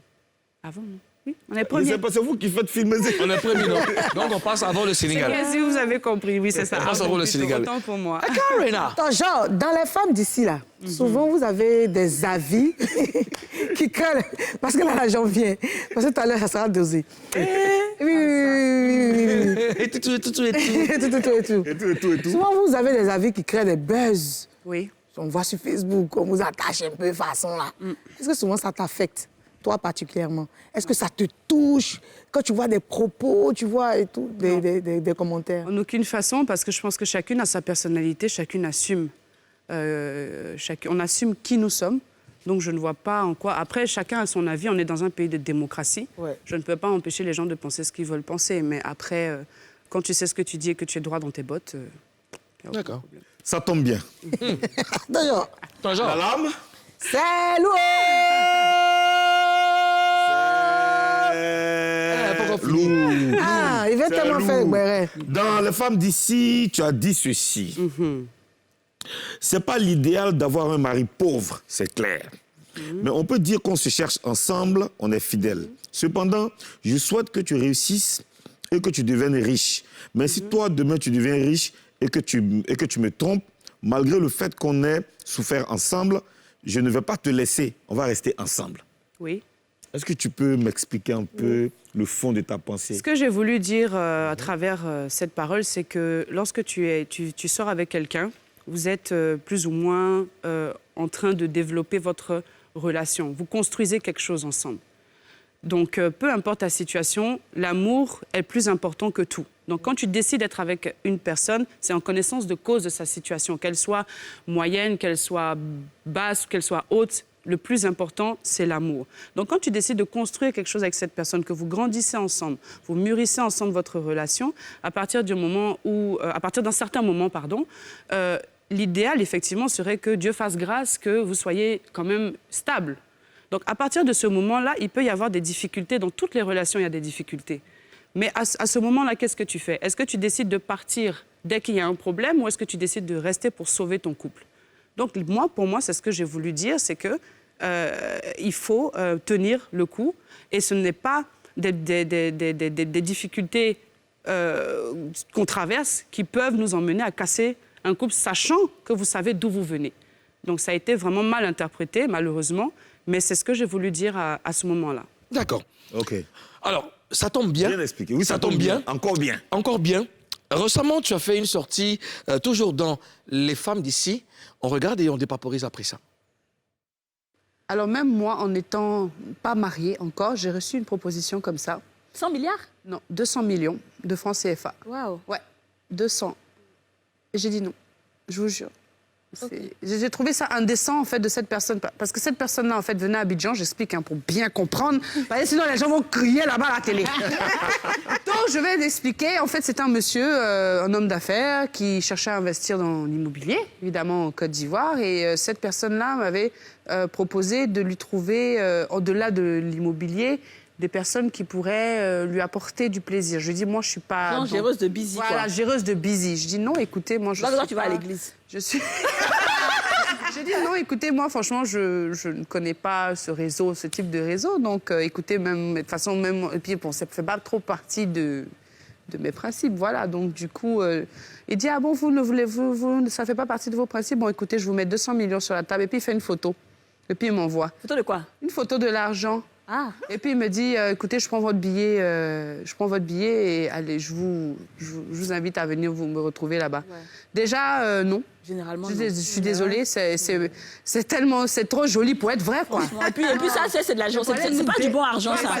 Avant, non. Oui, on est premier. C'est vous qui faites filmer. On est premier, non. Donc on passe avant le Sénégal. Si vous avez compris, oui, c'est ça. On passe avant le Sénégal. Autant pour moi. Karina. Attends, genre, dans les femmes d'ici, là, souvent, vous avez des avis qui craignent. Parce que là, j'en viens. Parce que tout à l'heure, ça sera dosé. Oui. Et tout. Souvent, vous avez des avis qui créent des buzz. Oui. On voit sur Facebook, on vous attache un peu façon, là. Est-ce que souvent, ça t'affecte? Toi particulièrement, est-ce que ça te touche quand tu vois des propos, tu vois, et tout, des commentaires? En aucune façon, parce que je pense que chacune a sa personnalité, chacune assume. On assume qui nous sommes, donc je ne vois pas en quoi... Après, chacun a son avis, on est dans un pays de démocratie. Ouais. Je ne peux pas empêcher les gens de penser ce qu'ils veulent penser, mais après, quand tu sais ce que tu dis et que tu es droit dans tes bottes... D'accord. Ça tombe bien. D'ailleurs, la lame. c'est lourd. Ah, il va tellement faire le. Dans les femmes d'ici, tu as dit ceci. C'est pas l'idéal d'avoir un mari pauvre, c'est clair. Mais on peut dire qu'on se cherche ensemble, on est fidèles. Cependant, je souhaite que tu réussisses et que tu deviennes riche. Mais si toi, demain, tu deviens riche et que tu me trompes, malgré le fait qu'on ait souffert ensemble, je ne vais pas te laisser. On va rester ensemble. Oui. Est-ce que tu peux m'expliquer un peu le fond de ta pensée? Ce que j'ai voulu dire à travers cette parole, c'est que lorsque tu sors avec quelqu'un, vous êtes plus ou moins en train de développer votre relation. Vous construisez quelque chose ensemble. Donc, peu importe ta situation, l'amour est plus important que tout. Donc, quand tu décides d'être avec une personne, c'est en connaissance de cause de sa situation, qu'elle soit moyenne, qu'elle soit basse, qu'elle soit haute. Le plus important, c'est l'amour. Donc, quand tu décides de construire quelque chose avec cette personne, que vous grandissez ensemble, vous mûrissez ensemble votre relation, à partir d'un certain moment, l'idéal, effectivement, serait que Dieu fasse grâce, que vous soyez quand même stable. Donc, à partir de ce moment-là, il peut y avoir des difficultés. Dans toutes les relations, il y a des difficultés. Mais à ce moment-là, qu'est-ce que tu fais? Est-ce que tu décides de partir dès qu'il y a un problème ou est-ce que tu décides de rester pour sauver ton couple? Donc, pour moi, c'est ce que j'ai voulu dire, c'est que il faut tenir le coup et ce n'est pas des difficultés qu'on traverse qui peuvent nous emmener à casser un couple, sachant que vous savez d'où vous venez. Donc, ça a été vraiment mal interprété, malheureusement, mais c'est ce que j'ai voulu dire à ce moment-là. D'accord. OK. Alors, ça tombe bien. Bien expliqué. Oui, ça tombe bien. Encore bien. Encore bien. Récemment, tu as fait une sortie, toujours dans Les femmes d'ici. On regarde et on dépaporise après ça. Alors, même moi, en n'étant pas mariée encore, j'ai reçu une proposition comme ça. 100 milliards? Non, 200 millions de francs CFA. Waouh. Ouais, 200. Et j'ai dit non, je vous jure. J'ai trouvé ça indécent, en fait, de cette personne. Parce que cette personne-là, en fait, venait à Abidjan, j'explique, hein, pour bien comprendre. Parce que sinon, les gens vont crier là-bas à la télé. Donc, je vais l'expliquer. En fait, c'est un monsieur, un homme d'affaires, qui cherchait à investir dans l'immobilier, évidemment, en Côte d'Ivoire. Et cette personne-là m'avait proposé de lui trouver, au-delà de l'immobilier, des personnes qui pourraient lui apporter du plaisir. Je lui dis, moi, je suis pas... Non, géreuse de busy, quoi. Voilà, géreuse de busy. Je dis, non, écoutez, moi, je Là, suis tu vas à l'église. Je suis... J'ai dit, non, écoutez, moi, franchement, je ne connais pas ce réseau, ce type de réseau. Donc, écoutez, même, de toute façon, même... Et puis, bon, ça ne fait pas trop partie de mes principes, voilà. Donc, du coup, il dit, ah bon, vous ne voulez... ça ne fait pas partie de vos principes. Bon, écoutez, je vous mets 200 millions sur la table. Et puis, il fait une photo. Et puis, il m'envoie. Photo de quoi? Une photo de l'argent. Ah. Et puis il me dit, écoutez, je prends votre billet et allez, je vous invite à venir vous me retrouver là-bas. Ouais. Déjà, non. Généralement, je suis désolée, c'est trop joli pour être vrai, quoi. Et puis ça, c'est de l'argent, c'est pas du bon argent, ça.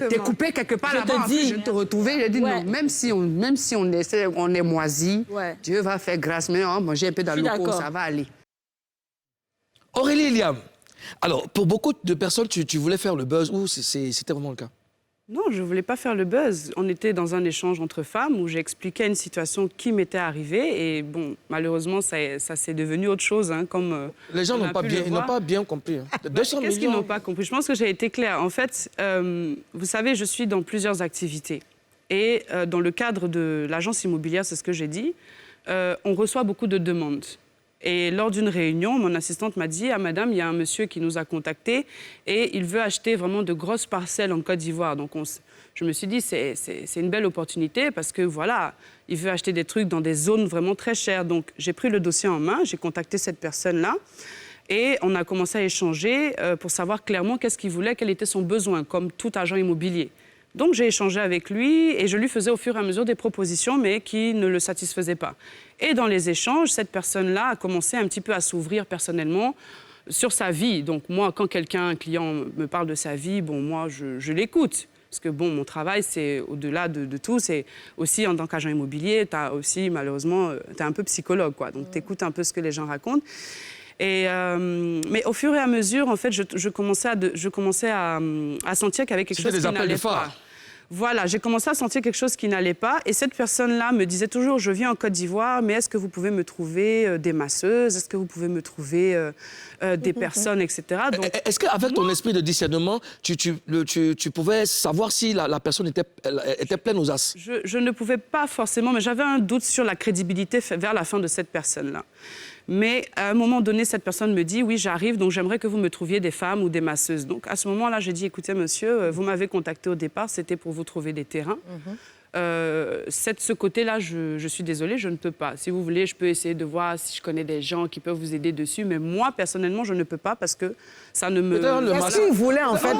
T'es coupé quelque part là-bas, je vais te retrouver. Je dis, non, même si on est moisi, Dieu va faire grâce, mais manger un peu dans le pot, ça va aller. Aurélie Liam. Alors, pour beaucoup de personnes, tu voulais faire le buzz ou c'était vraiment le cas? Non, je ne voulais pas faire le buzz. On était dans un échange entre femmes où j'expliquais une situation qui m'était arrivée. Et bon, malheureusement, ça s'est devenu autre chose. Hein, comme les gens n'ont pas bien compris. Hein. 200 Qu'est-ce qu'ils n'ont pas compris? Je pense que j'ai été claire. En fait, vous savez, je suis dans plusieurs activités. Et dans le cadre de l'agence immobilière, c'est ce que j'ai dit, on reçoit beaucoup de demandes. Et lors d'une réunion, mon assistante m'a dit « Ah, madame, il y a un monsieur qui nous a contactés et il veut acheter vraiment de grosses parcelles en Côte d'Ivoire. » Donc, je me suis dit « C'est une belle opportunité parce que, voilà, il veut acheter des trucs dans des zones vraiment très chères. » Donc, j'ai pris le dossier en main, j'ai contacté cette personne-là et on a commencé à échanger pour savoir clairement qu'est-ce qu'il voulait, quel était son besoin, comme tout agent immobilier. Donc, j'ai échangé avec lui et je lui faisais au fur et à mesure des propositions, mais qui ne le satisfaisaient pas. Et dans les échanges, cette personne-là a commencé un petit peu à s'ouvrir personnellement sur sa vie. Donc, moi, quand un client me parle de sa vie, bon, moi, je l'écoute. Parce que, bon, mon travail, c'est au-delà de tout, c'est aussi, en tant qu'agent immobilier, tu as aussi, malheureusement, tu es un peu psychologue, quoi. Donc, tu écoutes un peu ce que les gens racontent. Et, mais au fur et à mesure, en fait, je commençais à sentir qu'il y avait quelque chose qui n'allait pas. Voilà, j'ai commencé à sentir quelque chose qui n'allait pas. Et cette personne-là me disait toujours, je viens en Côte d'Ivoire, mais est-ce que vous pouvez me trouver des masseuses? Est-ce que vous pouvez me trouver des personnes, etc. Donc, est-ce qu'avec ton esprit de discernement, tu pouvais savoir si la personne était pleine aux as? Je ne pouvais pas forcément, mais j'avais un doute sur la crédibilité vers la fin de cette personne-là. Mais à un moment donné, cette personne me dit « Oui, j'arrive, donc j'aimerais que vous me trouviez des femmes ou des masseuses. » Donc à ce moment-là, j'ai dit « Écoutez, monsieur, vous m'avez contacté au départ, c'était pour vous trouver des terrains. Ce côté-là, je suis désolée, je ne peux pas. Si vous voulez, je peux essayer de voir si je connais des gens qui peuvent vous aider dessus. Mais moi, personnellement, je ne peux pas parce que ça ne me... Qu'est-ce qu'il voulait, en fait?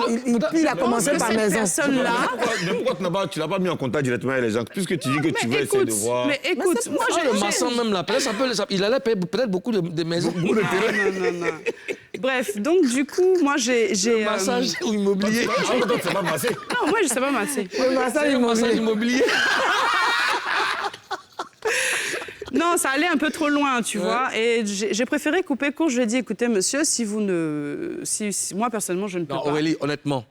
Il a commencé par maison. Mais pourquoi tu ne l'as pas mis en contact directement avec les gens? Puisque tu dis que tu veux essayer de voir... Mais écoute, moi, le maçon même la place, il allait payer peut-être beaucoup de maisons. Non. Bref, donc du coup, moi, j'ai... Massage immobilier. Tu ne sais pas masser? Non, moi, je ne sais pas masser. Le massage immobilier. Non, ça allait un peu trop loin, tu vois. Et j'ai préféré couper court. Je lui ai dit, écoutez, monsieur, si vous ne... Si moi, personnellement, je ne peux pas. Aurélie, honnêtement,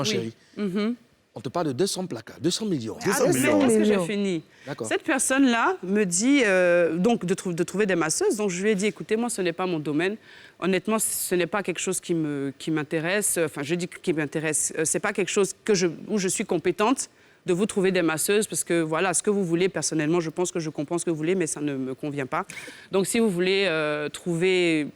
chérie. On te parle de 200 placards, 200 millions. 200 mais millions. est-ce que j'ai fini? D'accord. Cette personne-là me dit donc de trouver des masseuses. Donc je lui ai dit, écoutez, moi, ce n'est pas mon domaine. Honnêtement, ce n'est pas quelque chose qui m'intéresse. Enfin, je dis qui m'intéresse. C'est pas quelque chose où je suis compétente de vous trouver des masseuses parce que voilà, ce que vous voulez, personnellement, je pense que je comprends ce que vous voulez, mais ça ne me convient pas. Donc, si vous voulez trouver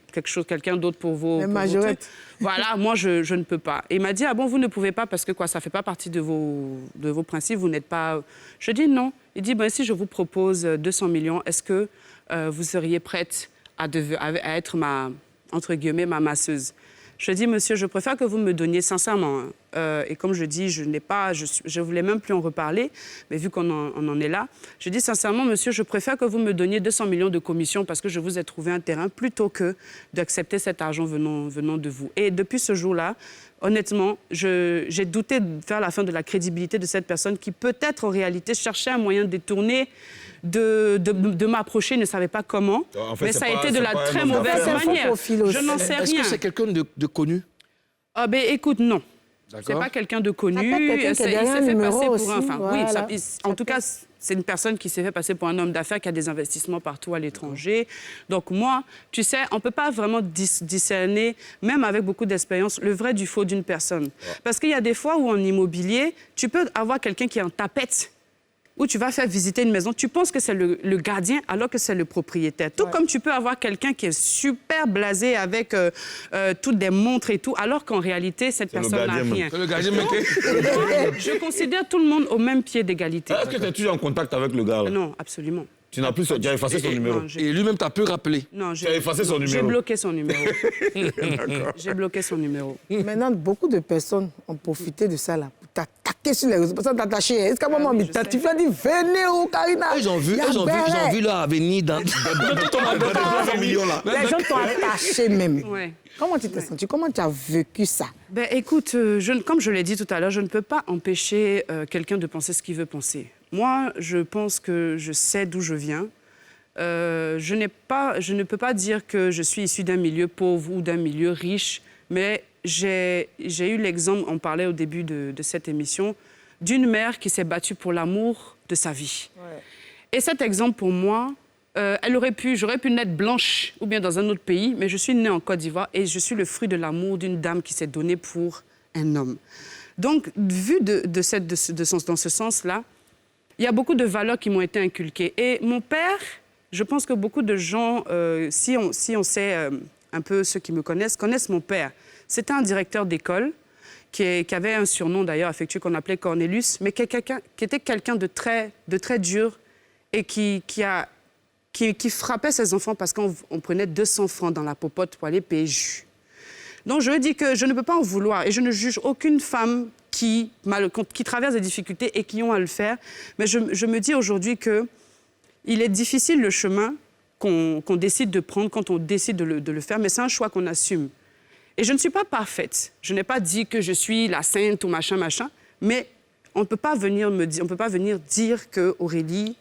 quelqu'un d'autre pour vos trucs, voilà, moi, je ne peux pas. Et il m'a dit, ah bon, vous ne pouvez pas parce que quoi, ça ne fait pas partie de vos principes, vous n'êtes pas... Je dis non. Il dit, ben, si je vous propose 200 millions, est-ce que vous seriez prête à être entre guillemets, ma masseuse? Je dis, monsieur, je préfère que vous me donniez sincèrement. Et comme je dis, je voulais même plus en reparler, mais vu qu'on en est là, je dis sincèrement, monsieur, je préfère que vous me donniez 200 millions de commission parce que je vous ai trouvé un terrain plutôt que d'accepter cet argent venant de vous. Et depuis ce jour-là, honnêtement, j'ai douté vers la fin de la crédibilité de cette personne qui peut-être en réalité cherchait un moyen de détourner de m'approcher, ne savait pas comment. En fait, mais ça a été de la très mauvaise manière. Je n'en sais rien. Est-ce que c'est quelqu'un de connu? Ah ben écoute, non. C'est D'accord. pas quelqu'un de connu. Il s'est fait passer pour un... Enfin, voilà. oui, en tout cas, c'est une personne qui s'est fait passer pour un homme d'affaires qui a des investissements partout à l'étranger. Donc moi, tu sais, on ne peut pas vraiment discerner, même avec beaucoup d'expérience, le vrai du faux d'une personne. Ouais. Parce qu'il y a des fois où en immobilier, tu peux avoir quelqu'un qui est en tapette, où tu vas faire visiter une maison, tu penses que c'est le gardien alors que c'est le propriétaire. Tout comme tu peux avoir quelqu'un qui est super blasé avec toutes des montres et tout, alors qu'en réalité, cette personne n'a rien. Le gardien Je considère tout le monde au même pied d'égalité. Est-ce que tu es toujours en contact avec le gars là? Non, absolument. Tu n'as plus, tu as effacé son numéro. Non, Et lui-même t'a pu rappeler. Non, tu as effacé son numéro. J'ai bloqué son numéro. J'ai bloqué son numéro. Maintenant, beaucoup de personnes ont profité de ça là. T'attaquer sur les réseaux, personnes t'attacher. Est-ce qu'à un moment, tu fais dire, venez où, Karina? Ils ont vu leur avenir dans ton millions-là. Les gens t'ont attaché même. Ouais. Comment tu t'es senti? Comment tu as vécu ça? Ben, écoute, comme je l'ai dit tout à l'heure, je ne peux pas empêcher quelqu'un de penser ce qu'il veut penser. Moi, je pense que je sais d'où je viens. Je ne peux pas dire que je suis issue d'un milieu pauvre ou d'un milieu riche, mais j'ai eu l'exemple, on parlait au début de cette émission, d'une mère qui s'est battue pour l'amour de sa vie. Ouais. Et cet exemple, pour moi, j'aurais pu naître blanche ou bien dans un autre pays, mais je suis née en Côte d'Ivoire et je suis le fruit de l'amour d'une dame qui s'est donnée pour un homme. Donc, vu dans ce sens-là, il y a beaucoup de valeurs qui m'ont été inculquées. Et mon père, je pense que beaucoup de gens, si on sait un peu ceux qui me connaissent mon père. C'était un directeur d'école qui avait un surnom d'ailleurs affectueux qu'on appelait Cornelius, mais qui était quelqu'un de très dur et qui frappait ses enfants parce qu'on prenait 200 francs dans la popote pour aller payer jus. Donc je dis que je ne peux pas en vouloir et je ne juge aucune femme qui traverse des difficultés et qui ont à le faire. Mais je me dis aujourd'hui qu'il est difficile le chemin qu'on décide de prendre quand on décide de le faire, mais c'est un choix qu'on assume. Et je ne suis pas parfaite. Je n'ai pas dit que je suis la sainte ou machin, mais on ne peut pas venir dire qu'Aurélie,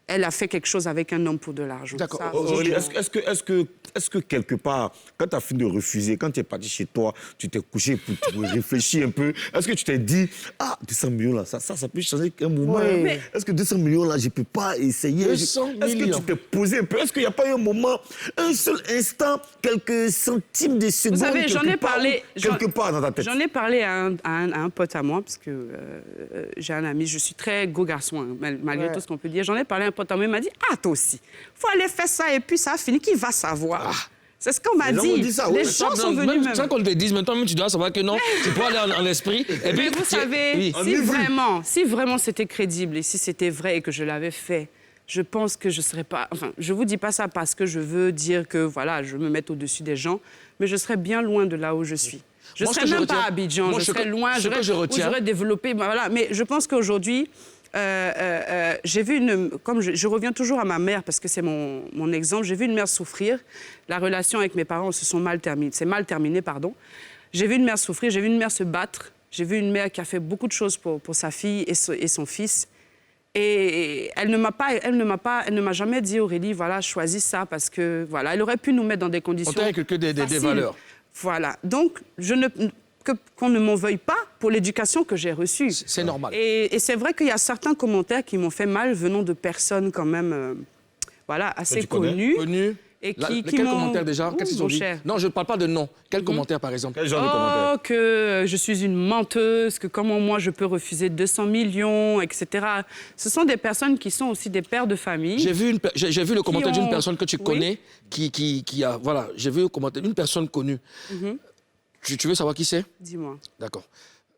elle a fait quelque chose avec un homme pour de l'argent. D'accord. Aurélie, est-ce que quelque part, quand tu as fini de refuser, quand tu es parti chez toi, tu t'es couché pour réfléchir un peu, est-ce que tu t'es dit, 200 millions là, ça peut changer un moment. Oui. Mais est-ce que 200 millions là, je ne peux pas essayer? 200 millions. Est-ce que tu t'es posé un peu? Est-ce qu'il n'y a pas eu un moment, un seul instant, quelques centimes de secondes? Vous savez, j'en ai parlé. Quelque part dans ta tête. J'en ai parlé à un pote à moi, parce que j'ai un ami, je suis très gros garçon, hein, malgré tout ce qu'on peut dire. J'en ai parlé à un pote à moi, il m'a dit, toi aussi, faut aller faire ça et puis ça a fini, qui va savoir? C'est ce qu'on m'a dit. Les gens sont venus même. Sans qu'on te dise, maintenant, tu dois savoir que non, tu peux aller en esprit. Et puis, mais vous savez, si vraiment c'était crédible et si c'était vrai et que je l'avais fait, je pense que je ne serais pas... Enfin, je ne vous dis pas ça parce que je veux dire que, voilà, je veux me mettre au-dessus des gens, mais je serais bien loin de là où je suis. Je ne serais même pas à Abidjan, je serais loin, j'aurais développé... Voilà. Mais je pense qu'aujourd'hui... j'ai vu comme je reviens toujours à ma mère parce que c'est mon exemple, j'ai vu une mère souffrir, la relation avec mes parents c'est mal terminé, pardon. J'ai vu une mère souffrir, j'ai vu une mère se battre, j'ai vu une mère qui a fait beaucoup de choses pour sa fille et son fils. Et elle ne m'a jamais dit, Aurélie, voilà, choisis ça parce que, voilà, elle aurait pu nous mettre dans des conditions on t'a inculqué des valeurs. Voilà, donc qu'on ne m'en veuille pas pour l'éducation que j'ai reçue. C'est normal. Et c'est vrai qu'il y a certains commentaires qui m'ont fait mal venant de personnes quand même voilà, assez connues. Et quels commentaires déjà? Qu'est-ce qu'ils ont dit? Non, je ne parle pas de nom. Quels commentaires, par exemple? Quel genre de commentaires? Que je suis une menteuse, que comment moi je peux refuser 200 millions, etc. Ce sont des personnes qui sont aussi des pères de famille. J'ai vu le commentaire d'une personne que tu connais qui a... Voilà, j'ai vu le commentaire d'une personne connue. Tu veux savoir qui c'est? Dis-moi. D'accord.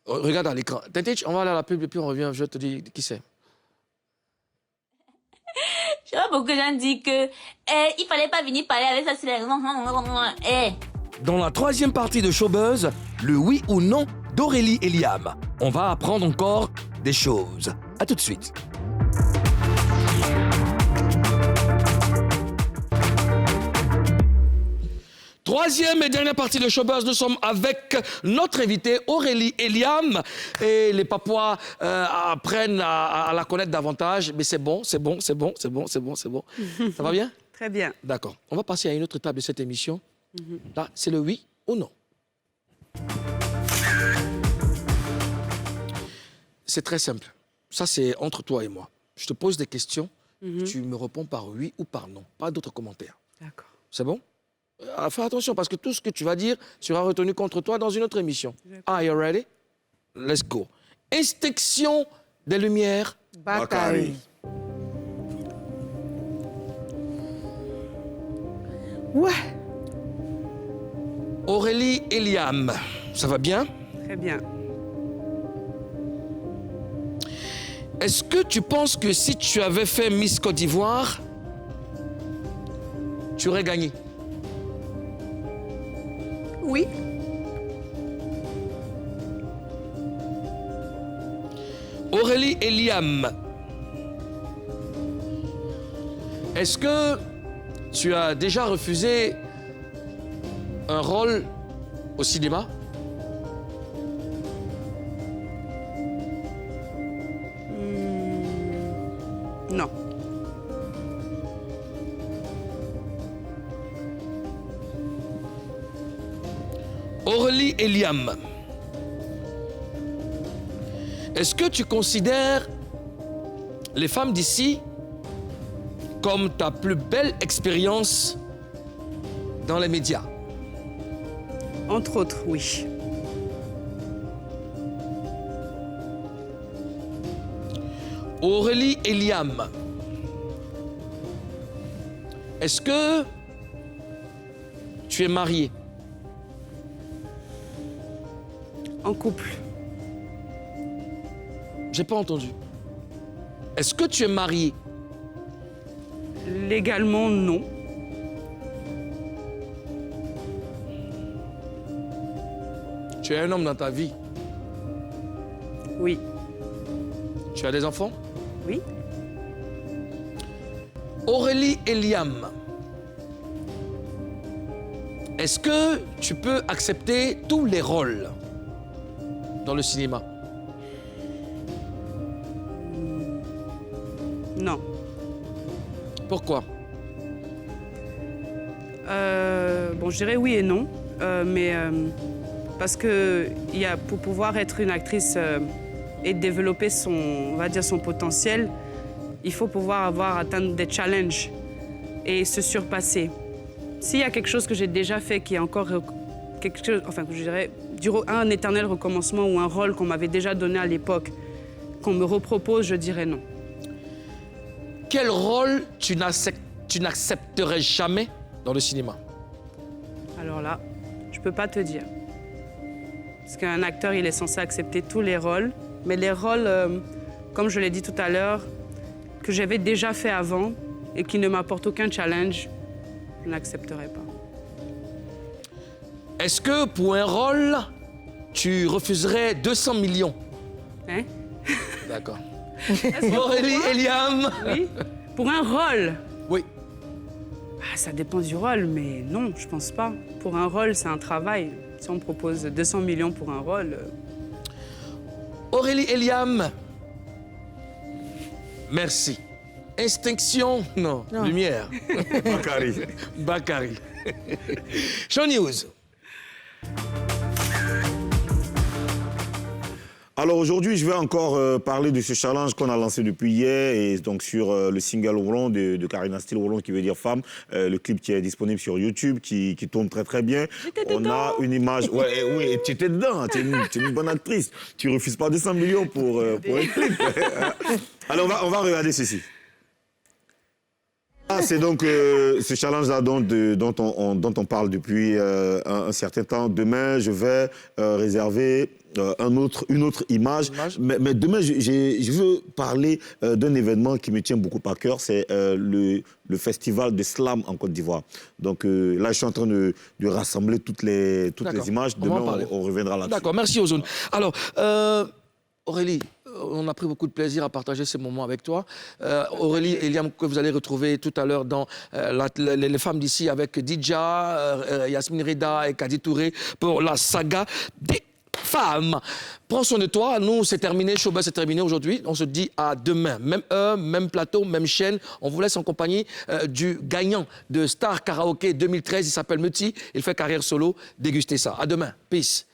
Regarde à l'écran. Tintich, on va aller à la pub et puis on revient. Je te dis qui c'est. Je vois beaucoup de gens disent que il fallait pas venir parler avec ça, c'est les... Dans la troisième partie de Showbuzz, le oui ou non d'Aurélie et Liam. On va apprendre encore des choses. À tout de suite. Troisième et dernière partie de Showbuzz, nous sommes avec notre invité Aurélie et Liam. Et les Papouas apprennent à la connaître davantage. Mais c'est bon. Ça va bien? Très bien. D'accord. On va passer à une autre étape de cette émission. Là, c'est le oui ou non. C'est très simple. Ça, c'est entre toi et moi. Je te pose des questions. Tu me réponds par oui ou par non. Pas d'autres commentaires. D'accord. C'est bon? Fais attention, parce que tout ce que tu vas dire sera retenu contre toi dans une autre émission. Are you ready? Let's go. Extinction des lumières. Bakary. Ouais. Aurélie et Liam, ça va bien? Très bien. Est-ce que tu penses que si tu avais fait Miss Côte d'Ivoire, tu aurais gagné? Oui. Aurélie et Liam, est-ce que tu as déjà refusé un rôle au cinéma? Non. Aurélie et Liam, est-ce que tu considères les femmes d'ici comme ta plus belle expérience dans les médias? Entre autres, oui. Aurélie et Liam, est-ce que tu es mariée? En couple. J'ai pas entendu. Est-ce que tu es mariée? Légalement, non. Tu es un homme dans ta vie. Oui. Tu as des enfants? Oui. Aurélie et Liam, est-ce que tu peux accepter tous les rôles dans le cinéma? Non. Pourquoi? Bon, je dirais oui et non, mais parce que pour pouvoir être une actrice et développer on va dire son potentiel, il faut pouvoir atteindre des challenges et se surpasser. S'il y a quelque chose que j'ai déjà fait qui est encore quelque chose, enfin, je dirais, un éternel recommencement ou un rôle qu'on m'avait déjà donné à l'époque, qu'on me repropose, je dirais non. Quel rôle tu n'accepterais jamais dans le cinéma? Alors là, je peux pas te dire. Parce qu'un acteur, il est censé accepter tous les rôles, mais les rôles, comme je l'ai dit tout à l'heure, que j'avais déjà fait avant et qui ne m'apportent aucun challenge, je n'accepterai pas. Est-ce que pour un rôle, tu refuserais 200 millions? Hein? D'accord. Aurélie et Liam. Oui. Pour un rôle? Oui. Ah, ça dépend du rôle, mais non, je pense pas. Pour un rôle, c'est un travail. Si on me propose 200 millions pour un rôle... Aurélie et Liam, merci. Extinction, non. Lumière. Bakary. Bakary. Show News. Alors aujourd'hui, je vais encore parler de ce challenge qu'on a lancé depuis hier et donc sur le single Roland de Karina Steele, Roland qui veut dire femme, le clip qui est disponible sur YouTube, qui tourne très très bien. On a une image, oui, tu étais dedans, tu es une bonne actrice, tu refuses pas 200 millions pour un clip. Alors on va regarder ceci. C'est donc ce challenge-là dont on parle depuis un certain temps. Demain, je vais réserver une autre image. Mais demain, je veux parler d'un événement qui me tient beaucoup à cœur. C'est le festival de slam en Côte d'Ivoire. Donc là, je suis en train de rassembler toutes les images. Demain, on reviendra là-dessus. D'accord, merci Ozone. Alors, Aurélie, on a pris beaucoup de plaisir à partager ces moments avec toi. Aurélie et Liam, que vous allez retrouver tout à l'heure dans les femmes d'ici avec Didja, Yasmine Reda et Kadi Touré pour la saga des femmes. Prends soin de toi. Nous, c'est terminé. Showbuzz, c'est terminé aujourd'hui. On se dit à demain. Même heure, même plateau, même chaîne. On vous laisse en compagnie du gagnant de Star Karaoke 2013. Il s'appelle Meuti. Il fait carrière solo. Dégustez ça. À demain. Peace.